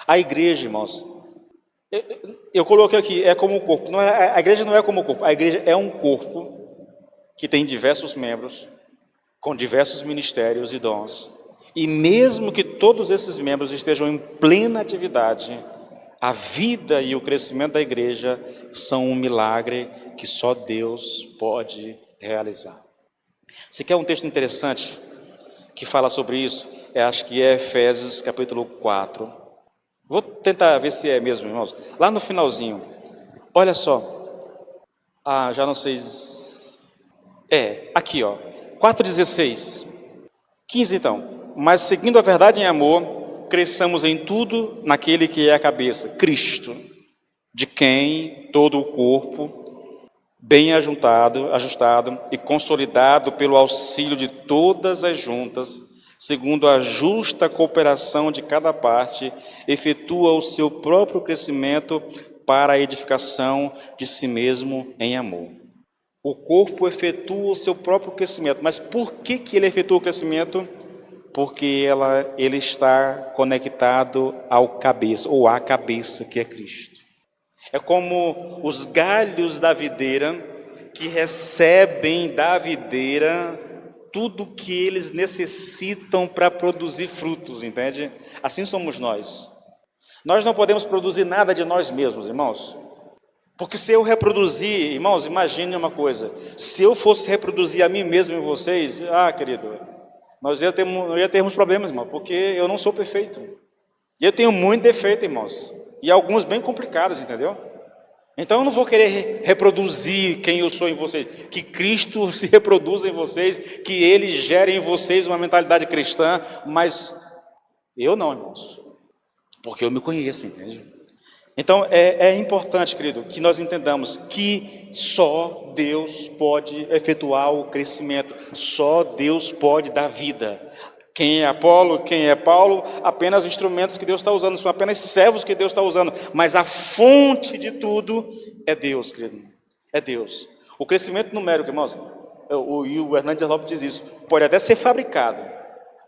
A igreja, irmãos, eu coloquei aqui, é como o corpo. A igreja não é como o corpo, a igreja é um corpo que tem diversos membros, com diversos ministérios e dons. E mesmo que todos esses membros estejam em plena atividade, a vida e o crescimento da igreja são um milagre que só Deus pode realizar. Se quer um texto interessante que fala sobre isso, acho que é Efésios capítulo 4. Vou tentar ver se é mesmo, irmãos. Lá no finalzinho, olha só. Já não sei. Aqui, ó. 4,16. 15 então. Mas seguindo a verdade em amor, cresçamos em tudo naquele que é a cabeça, Cristo, de quem todo o corpo, bem ajustado e consolidado pelo auxílio de todas as juntas, segundo a justa cooperação de cada parte, efetua o seu próprio crescimento para a edificação de si mesmo em amor. O corpo efetua o seu próprio crescimento, mas por que ele efetua o crescimento? Porque ele está conectado ao cabeça, ou à cabeça, que é Cristo. É como os galhos da videira, que recebem da videira tudo que eles necessitam para produzir frutos, entende? Assim somos nós. Nós não podemos produzir nada de nós mesmos, irmãos. Porque se eu reproduzir, irmãos, imagine uma coisa. Se eu fosse reproduzir a mim mesmo em vocês, querido, nós ia termos problemas, irmão, porque eu não sou perfeito. E eu tenho muito defeito, irmãos. E alguns bem complicados, entendeu? Então eu não vou querer reproduzir quem eu sou em vocês. Que Cristo se reproduza em vocês, que Ele gere em vocês uma mentalidade cristã, mas eu não, irmãos. Porque eu me conheço, entende? Então, é importante, querido, que nós entendamos que só Deus pode efetuar o crescimento, só Deus pode dar vida. Quem é Apolo, quem é Paulo, apenas instrumentos que Deus está usando, são apenas servos que Deus está usando, mas a fonte de tudo é Deus, querido, é Deus. O crescimento numérico, irmãos, o Hernandes Lopes diz isso, pode até ser fabricado,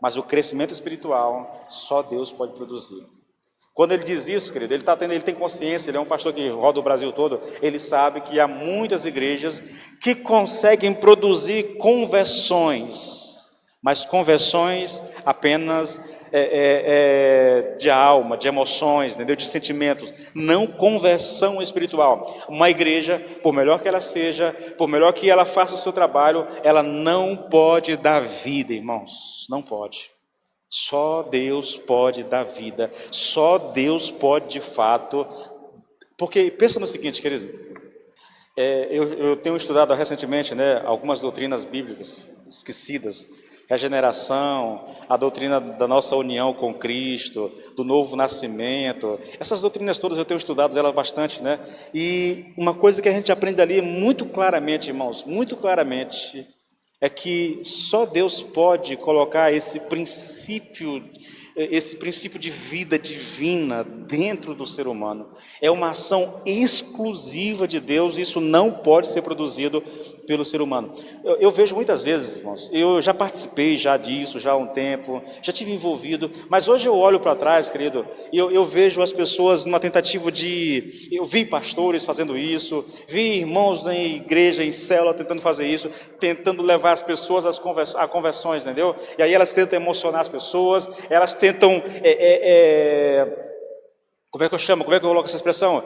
mas o crescimento espiritual só Deus pode produzir. Quando ele diz isso, querido, ele tem consciência, ele é um pastor que roda o Brasil todo, ele sabe que há muitas igrejas que conseguem produzir conversões, mas conversões apenas de alma, de emoções, entendeu? De sentimentos, não conversão espiritual. Uma igreja, por melhor que ela seja, por melhor que ela faça o seu trabalho, ela não pode dar vida, irmãos, não pode. Só Deus pode dar vida, só Deus pode de fato, porque pensa no seguinte, querido, eu tenho estudado recentemente, né, algumas doutrinas bíblicas esquecidas, regeneração, a doutrina da nossa união com Cristo, do novo nascimento, essas doutrinas todas eu tenho estudado elas bastante, né, e uma coisa que a gente aprende ali muito claramente, irmãos, muito claramente, é que só Deus pode colocar esse princípio de vida divina dentro do ser humano. É uma ação exclusiva de Deus, isso não pode ser produzido pelo ser humano. Eu vejo muitas vezes, irmãos, eu já participei disso já há um tempo, já tive envolvido, mas hoje eu olho para trás, querido, e eu vejo as pessoas numa tentativa eu vi pastores fazendo isso, vi irmãos em igreja, em célula tentando fazer isso, tentando levar as pessoas a conversões, entendeu? E aí elas tentam emocionar as pessoas, elas tentam, como é que eu coloco essa expressão?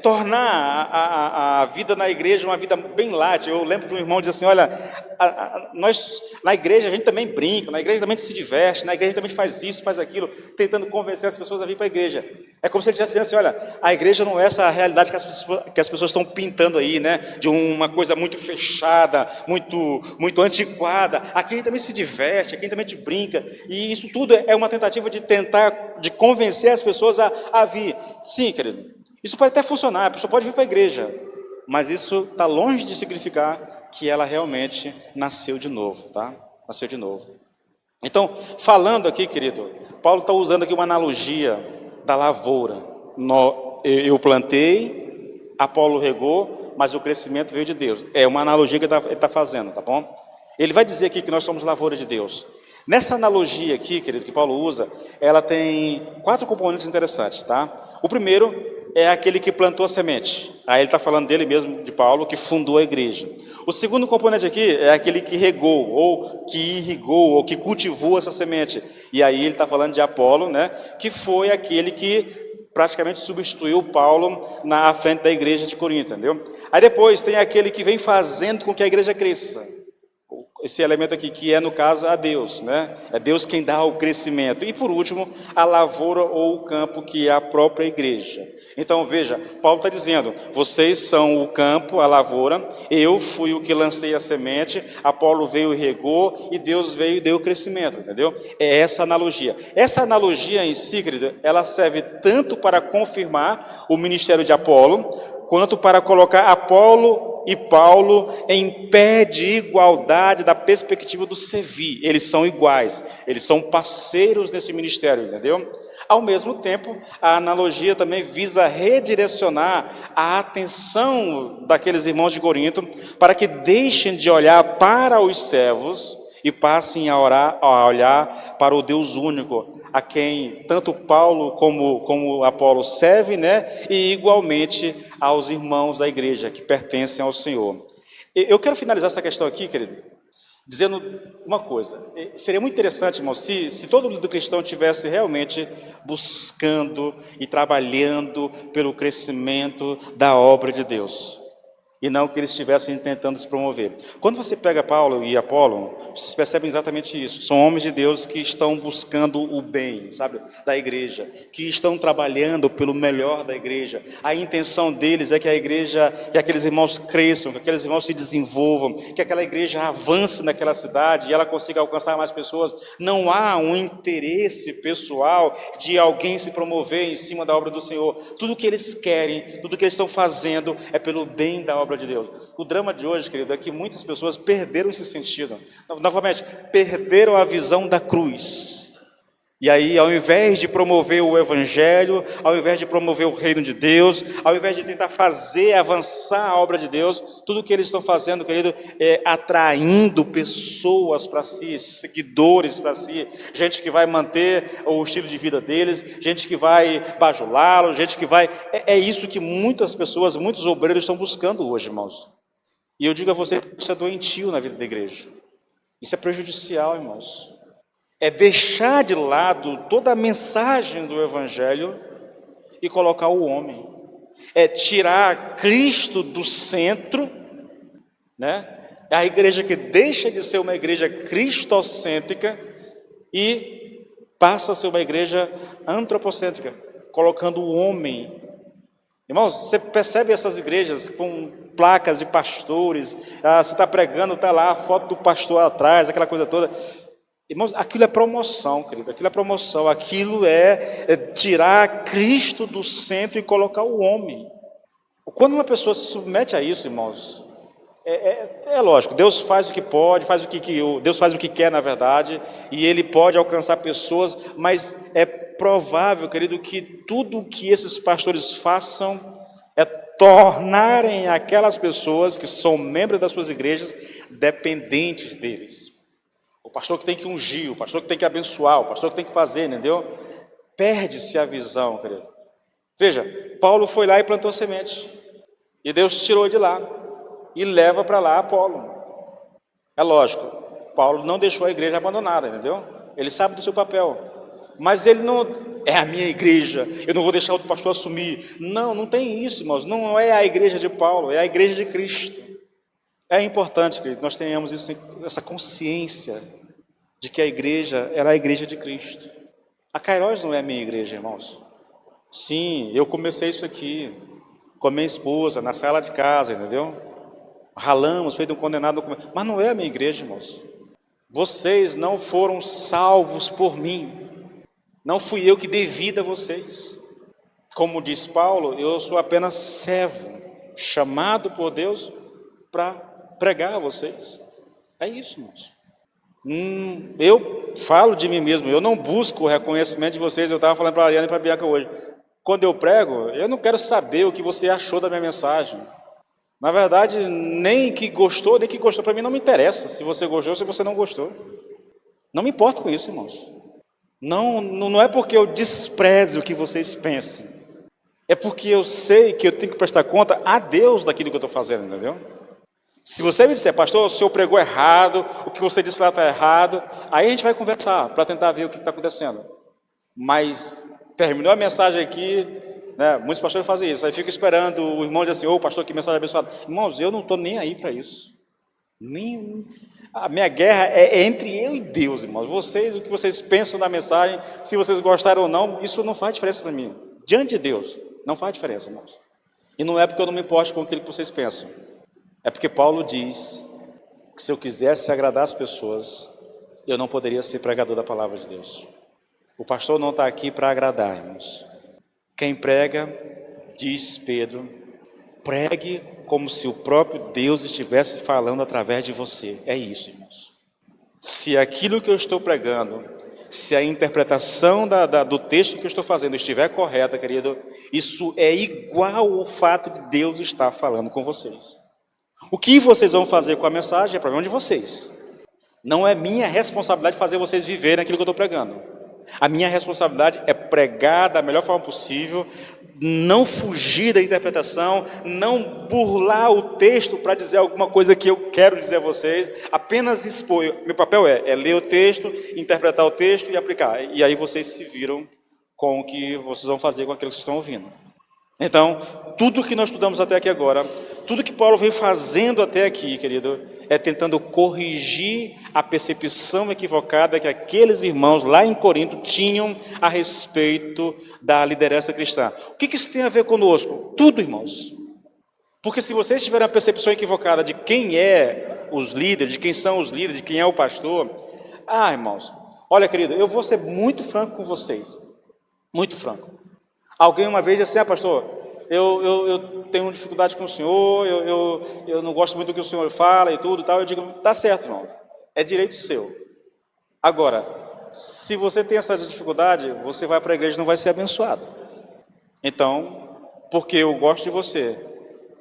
Tornar a vida na igreja uma vida bem light. Eu lembro de um irmão dizer assim, olha, nós na igreja a gente também brinca, na igreja também se diverte, na igreja também faz isso, faz aquilo, tentando convencer as pessoas a vir para a igreja. É como se ele dissesse assim, olha, a igreja não é essa realidade que as pessoas estão pintando aí, né, de uma coisa muito fechada, muito antiquada. Aqui a gente também se diverte, aqui a gente também brinca, e isso tudo é uma tentativa de tentar, de convencer as pessoas a vir. Sim, querido, isso pode até funcionar, a pessoa pode vir para a igreja, mas isso está longe de significar que ela realmente nasceu de novo, tá? Nasceu de novo. Então, falando aqui, querido, Paulo está usando aqui uma analogia da lavoura. Eu plantei, Apolo regou, mas o crescimento veio de Deus. É uma analogia que ele está fazendo, tá bom? Ele vai dizer aqui que nós somos lavoura de Deus. Nessa analogia aqui, querido, que Paulo usa, ela tem 4 componentes interessantes, tá? O primeiro é aquele que plantou a semente. Aí ele está falando dele mesmo, de Paulo, que fundou a igreja. O segundo componente aqui é aquele que regou, ou que irrigou, ou que cultivou essa semente. E aí ele está falando de Apolo, né, que foi aquele que praticamente substituiu Paulo na frente da igreja de Corinto, entendeu? Aí depois tem aquele que vem fazendo com que a igreja cresça. Esse elemento aqui, que é, no caso, a Deus, né? É Deus quem dá o crescimento. E, por último, a lavoura ou o campo, que é a própria igreja. Então, veja, Paulo está dizendo, vocês são o campo, a lavoura, eu fui o que lancei a semente, Apolo veio e regou, e Deus veio e deu o crescimento, entendeu? É essa analogia. Essa analogia em si, querido, ela serve tanto para confirmar o ministério de Apolo, quanto para colocar Apolo e Paulo em pé de igualdade da perspectiva do servir. Eles são iguais, eles são parceiros nesse ministério, entendeu? Ao mesmo tempo, a analogia também visa redirecionar a atenção daqueles irmãos de Corinto para que deixem de olhar para os servos e passem a olhar para o Deus único, a quem tanto Paulo como Apolo servem, né? E igualmente aos irmãos da igreja que pertencem ao Senhor. Eu quero finalizar essa questão aqui, querido, dizendo uma coisa. Seria muito interessante, irmão, se todo mundo cristão estivesse realmente buscando e trabalhando pelo crescimento da obra de Deus. e não que eles estivessem tentando se promover. Quando você pega Paulo e Apolo, vocês percebem exatamente isso. São homens de Deus que estão buscando o bem, sabe, da igreja, que estão trabalhando pelo melhor da igreja. A intenção deles é que a igreja, que aqueles irmãos cresçam, que aqueles irmãos se desenvolvam, que aquela igreja avance naquela cidade e ela consiga alcançar mais pessoas. Não há um interesse pessoal de alguém se promover em cima da obra do Senhor. Tudo que eles querem, tudo que eles estão fazendo é pelo bem da obra de Deus. O drama de hoje, querido, é que muitas pessoas perderam esse sentido. Novamente, perderam a visão da cruz. E aí, ao invés de promover o evangelho, ao invés de promover o reino de Deus, ao invés de tentar fazer avançar a obra de Deus, tudo que eles estão fazendo, querido, é atraindo pessoas para si, seguidores para si, gente que vai manter o estilo de vida deles, gente que vai bajulá-los, gente que vai... É isso que muitas pessoas, muitos obreiros estão buscando hoje, irmãos. E eu digo a você, isso é doentio na vida da igreja. Isso é prejudicial, irmãos. É deixar de lado toda a mensagem do evangelho e colocar o homem. É tirar Cristo do centro, né? É a igreja que deixa de ser uma igreja cristocêntrica e passa a ser uma igreja antropocêntrica, colocando o homem. Irmãos, você percebe essas igrejas com placas de pastores, você está pregando, está lá a foto do pastor atrás, aquela coisa toda. Irmãos, aquilo é promoção, querido, aquilo é promoção, aquilo é tirar Cristo do centro e colocar o homem. Quando uma pessoa se submete a isso, irmãos, é lógico, Deus faz o que pode, Deus faz o que quer, na verdade, e Ele pode alcançar pessoas, mas é provável, querido, que tudo o que esses pastores façam é tornarem aquelas pessoas que são membros das suas igrejas dependentes deles. O pastor que tem que ungir, o pastor que tem que abençoar, o pastor que tem que fazer, entendeu? Perde-se a visão, querido. Veja, Paulo foi lá e plantou semente. E Deus tirou de lá e leva para lá Apolo. É lógico, Paulo não deixou a igreja abandonada, entendeu? Ele sabe do seu papel. Mas ele não... É a minha igreja, eu não vou deixar outro pastor assumir. Não, não tem isso, irmãos. Não é a igreja de Paulo, é a igreja de Cristo. É importante que nós tenhamos isso, essa consciência de que a igreja era a igreja de Cristo. A Kairos não é a minha igreja, irmãos. Sim, eu comecei isso aqui com a minha esposa, na sala de casa, entendeu? Ralamos, feito um condenado, mas não é a minha igreja, irmãos. Vocês não foram salvos por mim. Não fui eu que dei vida a vocês. Como diz Paulo, eu sou apenas servo, chamado por Deus para pregar a vocês. É isso, irmãos. Eu falo de mim mesmo, eu não busco o reconhecimento de vocês. Eu estava falando para a Ariana e para a Bianca hoje. Quando eu prego, eu não quero saber o que você achou da minha mensagem. Na verdade, nem que gostou para mim não me interessa. Se você gostou ou se você não gostou. Não me importo com isso, irmãos. Não é porque eu desprezo o que vocês pensem. É porque eu sei que eu tenho que prestar conta a Deus daquilo que eu estou fazendo, entendeu? Se você me disser, pastor, o senhor pregou errado, o que você disse lá está errado, aí a gente vai conversar para tentar ver o que está acontecendo. Mas terminou a mensagem aqui, né? Muitos pastores fazem isso, aí fica esperando o irmão dizer assim, pastor, que mensagem abençoada. Irmãos, eu não estou nem aí para isso. A minha guerra é entre eu e Deus, irmãos. Vocês, o que vocês pensam da mensagem, se vocês gostaram ou não, isso não faz diferença para mim. Diante de Deus, não faz diferença, irmãos. E não é porque eu não me importo com aquilo que vocês pensam. É porque Paulo diz que se eu quisesse agradar as pessoas, eu não poderia ser pregador da palavra de Deus. O pastor não está aqui para agradar, irmãos. Quem prega, diz Pedro, pregue como se o próprio Deus estivesse falando através de você. É isso, irmãos. Se aquilo que eu estou pregando, se a interpretação do texto que eu estou fazendo estiver correta, querido, isso é igual ao fato de Deus estar falando com vocês. O que vocês vão fazer com a mensagem é problema de vocês. Não é minha responsabilidade fazer vocês viverem aquilo que eu estou pregando. A minha responsabilidade é pregar da melhor forma possível, não fugir da interpretação, não burlar o texto para dizer alguma coisa que eu quero dizer a vocês, apenas expor. Meu papel é ler o texto, interpretar o texto e aplicar. E aí vocês se viram com o que vocês vão fazer com aquilo que vocês estão ouvindo. Então, tudo que nós estudamos até aqui agora, Tudo que Paulo veio fazendo até aqui, querido, é tentando corrigir a percepção equivocada que aqueles irmãos lá em Corinto tinham a respeito da liderança cristã. O que isso tem a ver conosco? Tudo, irmãos. Porque se vocês tiverem a percepção equivocada de quem é os líderes, de quem são os líderes, de quem é o pastor, irmãos, olha, querido, eu vou ser muito franco com vocês, muito franco. Alguém uma vez disse assim, pastor, eu tenho dificuldade com o senhor, eu não gosto muito do que o senhor fala e tudo e tal. Eu digo, tá certo, irmão, é direito seu. Agora, se você tem essa dificuldade, você vai para a igreja e não vai ser abençoado. Então, porque eu gosto de você,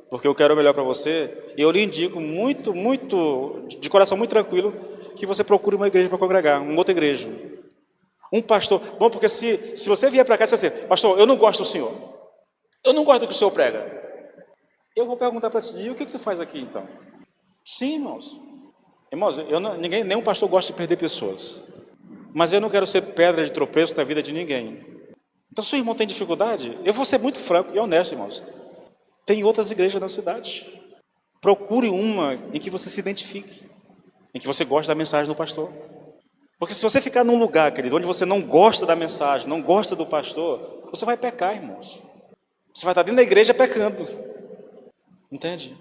porque eu quero o melhor para você, eu lhe indico muito, de coração muito tranquilo, que você procure uma igreja para congregar, uma outra igreja. Um pastor, bom, porque se você vier para cá e disser assim, pastor, eu não gosto do senhor, eu não gosto do que o senhor prega, eu vou perguntar para ti, e o que tu faz aqui então? Sim, irmãos, nenhum pastor gosta de perder pessoas, mas eu não quero ser pedra de tropeço na vida de ninguém. Então, se o irmão tem dificuldade, eu vou ser muito franco e honesto, irmãos. Tem outras igrejas na cidade. Procure uma em que você se identifique, em que você goste da mensagem do pastor. Porque se você ficar num lugar, querido, onde você não gosta da mensagem, não gosta do pastor, você vai pecar, irmãos. Você vai estar dentro da igreja pecando. Entende?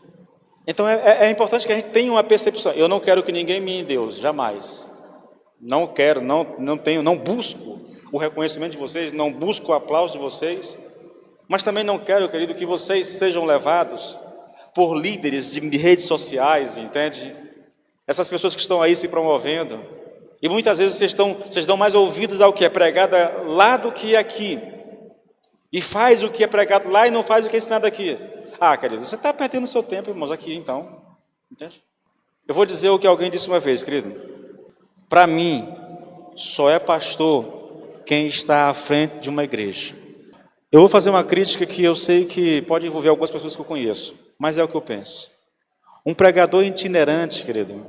Então é importante que a gente tenha uma percepção. Eu não quero que ninguém me em Deus, jamais. Não quero, não tenho, não busco o reconhecimento de vocês, não busco o aplauso de vocês, mas também não quero, querido, que vocês sejam levados por líderes de redes sociais, entende? Essas pessoas que estão aí se promovendo, e muitas vezes vocês dão mais ouvidos ao que é pregado lá do que aqui, e faz o que é pregado lá e não faz o que é ensinado aqui. Querido, você está perdendo o seu tempo, irmãos, aqui então, entende? Eu vou dizer o que alguém disse uma vez, querido, para mim, só é pastor quem está à frente de uma igreja. Eu vou fazer uma crítica que eu sei que pode envolver algumas pessoas que eu conheço, mas é o que eu penso. Um pregador itinerante, querido,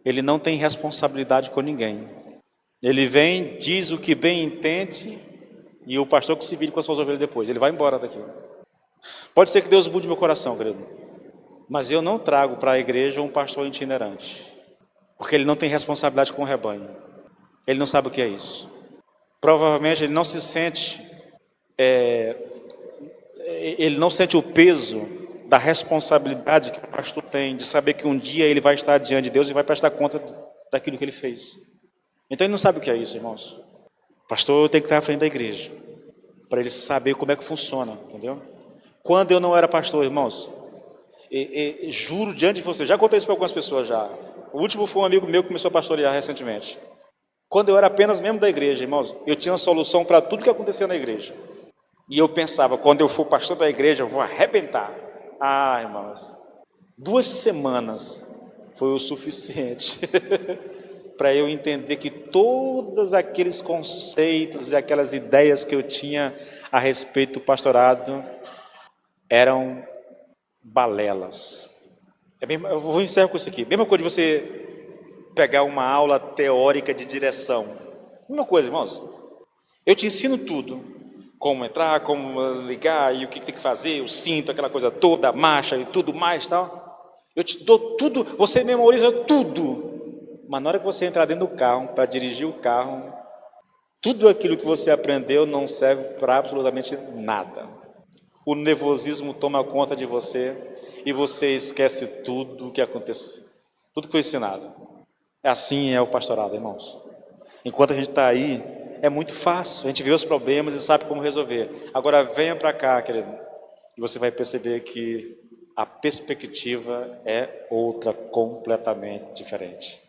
ele não tem responsabilidade com ninguém. Ele vem, diz o que bem entende, e o pastor que se vire com as suas ovelhas depois. Ele vai embora daqui. Pode ser que Deus mude meu coração, querido, mas eu não trago para a igreja um pastor itinerante, porque ele não tem responsabilidade com o rebanho. Ele não sabe o que é isso. Provavelmente ele não se sente, ele não sente o peso da responsabilidade que o pastor tem, de saber que um dia ele vai estar diante de Deus e vai prestar conta daquilo que ele fez. Então ele não sabe o que é isso, irmãos. O pastor tem que estar à frente da igreja, para ele saber como é que funciona, entendeu? Quando eu não era pastor, irmãos, juro diante de vocês, já contei isso para algumas pessoas já. O último foi um amigo meu que começou a pastorear recentemente. Quando eu era apenas membro da igreja, irmãos, eu tinha uma solução para tudo que acontecia na igreja. E eu pensava, quando eu for pastor da igreja, eu vou arrebentar. Irmãos, 2 semanas foi o suficiente para eu entender que todos aqueles conceitos e aquelas ideias que eu tinha a respeito do pastorado eram balelas. Eu vou encerrar com isso aqui. Mesma coisa de você pegar uma aula teórica de direção. Mesma coisa, irmãos. Eu te ensino tudo. Como entrar, como ligar, e o que tem que fazer, o cinto, aquela coisa toda, a marcha e tudo mais, tal. Eu te dou tudo, você memoriza tudo. Mas na hora que você entrar dentro do carro, para dirigir o carro, tudo aquilo que você aprendeu não serve para absolutamente nada. O nervosismo toma conta de você e você esquece tudo o que aconteceu, tudo que foi ensinado. Assim é o pastorado, irmãos. Enquanto a gente está aí, é muito fácil, a gente vê os problemas e sabe como resolver. Agora venha para cá, querido, e você vai perceber que a perspectiva é outra, completamente diferente.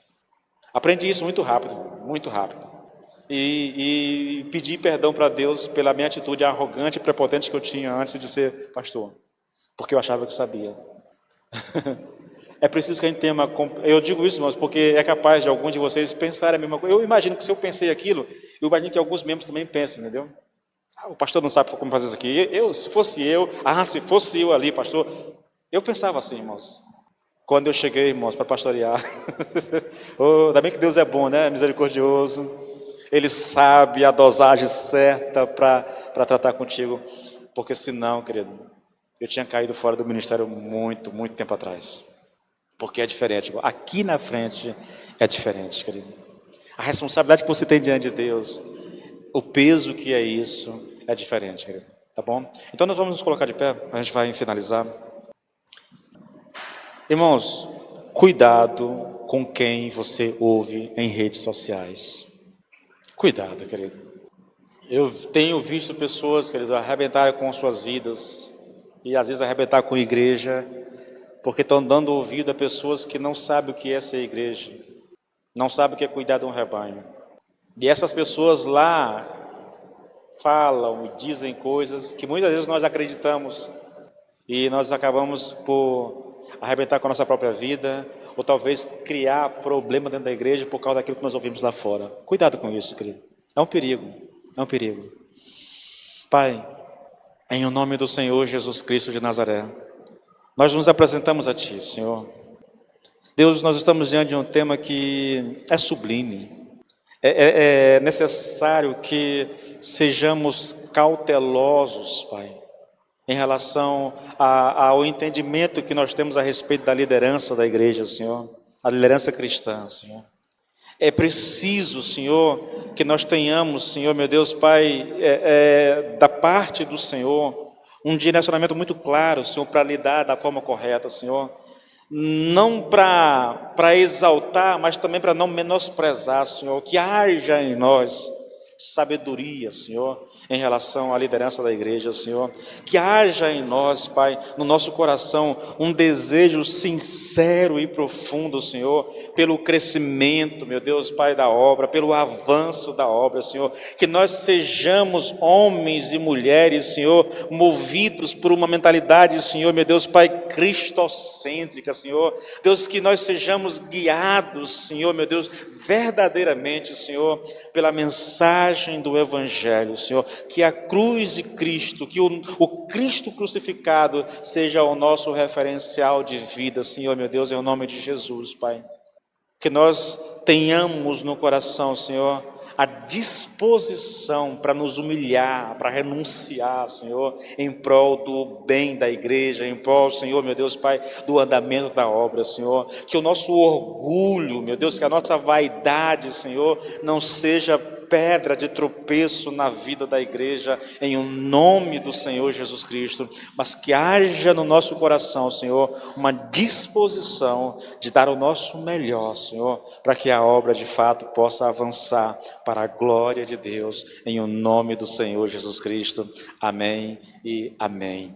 Aprendi isso muito rápido, muito rápido. E pedi perdão para Deus pela minha atitude arrogante e prepotente que eu tinha antes de ser pastor, porque eu achava que sabia. É preciso que a gente tenha uma... Eu digo isso, irmãos, porque é capaz de algum de vocês pensar a mesma coisa. Eu imagino que se eu pensei aquilo, eu imagino que alguns membros também pensam, entendeu? O pastor não sabe como fazer isso aqui. Se fosse eu ali, pastor... Eu pensava assim, irmãos. Quando eu cheguei, irmãos, para pastorear. Ainda bem que Deus é bom, né? Misericordioso. Ele sabe a dosagem certa para tratar contigo. Porque senão, querido, eu tinha caído fora do ministério muito tempo atrás. Porque é diferente. Aqui na frente é diferente, querido. A responsabilidade que você tem diante de Deus, o peso que é isso, é diferente, querido. Tá bom? Então nós vamos nos colocar de pé, a gente vai finalizar. Irmãos, cuidado com quem você ouve em redes sociais. Cuidado, querido. Eu tenho visto pessoas, querido, arrebentarem com suas vidas e às vezes arrebentar com a igreja, porque estão dando ouvido a pessoas que não sabem o que é ser igreja, não sabem o que é cuidar de um rebanho. E essas pessoas lá falam e dizem coisas que muitas vezes nós acreditamos e nós acabamos por arrebentar com a nossa própria vida, ou talvez criar problema dentro da igreja por causa daquilo que nós ouvimos lá fora. Cuidado com isso, querido. É um perigo, é um perigo. Pai, em o nome do Senhor Jesus Cristo de Nazaré, nós nos apresentamos a Ti, Senhor. Deus, nós estamos diante de um tema que é sublime. É necessário que sejamos cautelosos, Pai, em relação ao entendimento que nós temos a respeito da liderança da igreja, Senhor, a liderança cristã, Senhor. É preciso, Senhor, que nós tenhamos, Senhor, meu Deus, Pai, da parte do Senhor, um direcionamento muito claro, Senhor, para lidar da forma correta, Senhor. Não para exaltar, mas também para não menosprezar, Senhor, que haja em nós sabedoria, Senhor, em relação à liderança da igreja, Senhor, que haja em nós, Pai, no nosso coração, um desejo sincero e profundo, Senhor, pelo crescimento, meu Deus, Pai, da obra, pelo avanço da obra, Senhor, que nós sejamos homens e mulheres, Senhor, movidos por uma mentalidade, Senhor, meu Deus, Pai, cristocêntrica, Senhor, Deus, que nós sejamos guiados, Senhor, meu Deus, verdadeiramente, Senhor, pela mensagem do Evangelho, Senhor, que a cruz de Cristo, que o Cristo crucificado seja o nosso referencial de vida, Senhor, meu Deus, em nome de Jesus, Pai. Que nós tenhamos no coração, Senhor, a disposição para nos humilhar, para renunciar, Senhor, em prol do bem da igreja, em prol, Senhor, meu Deus, Pai, do andamento da obra, Senhor. Que o nosso orgulho, meu Deus, que a nossa vaidade, Senhor, não seja pedra de tropeço na vida da igreja, em nome do Senhor Jesus Cristo, mas que haja no nosso coração, Senhor, uma disposição de dar o nosso melhor, Senhor, para que a obra de fato possa avançar para a glória de Deus, em nome do Senhor Jesus Cristo. Amém e amém.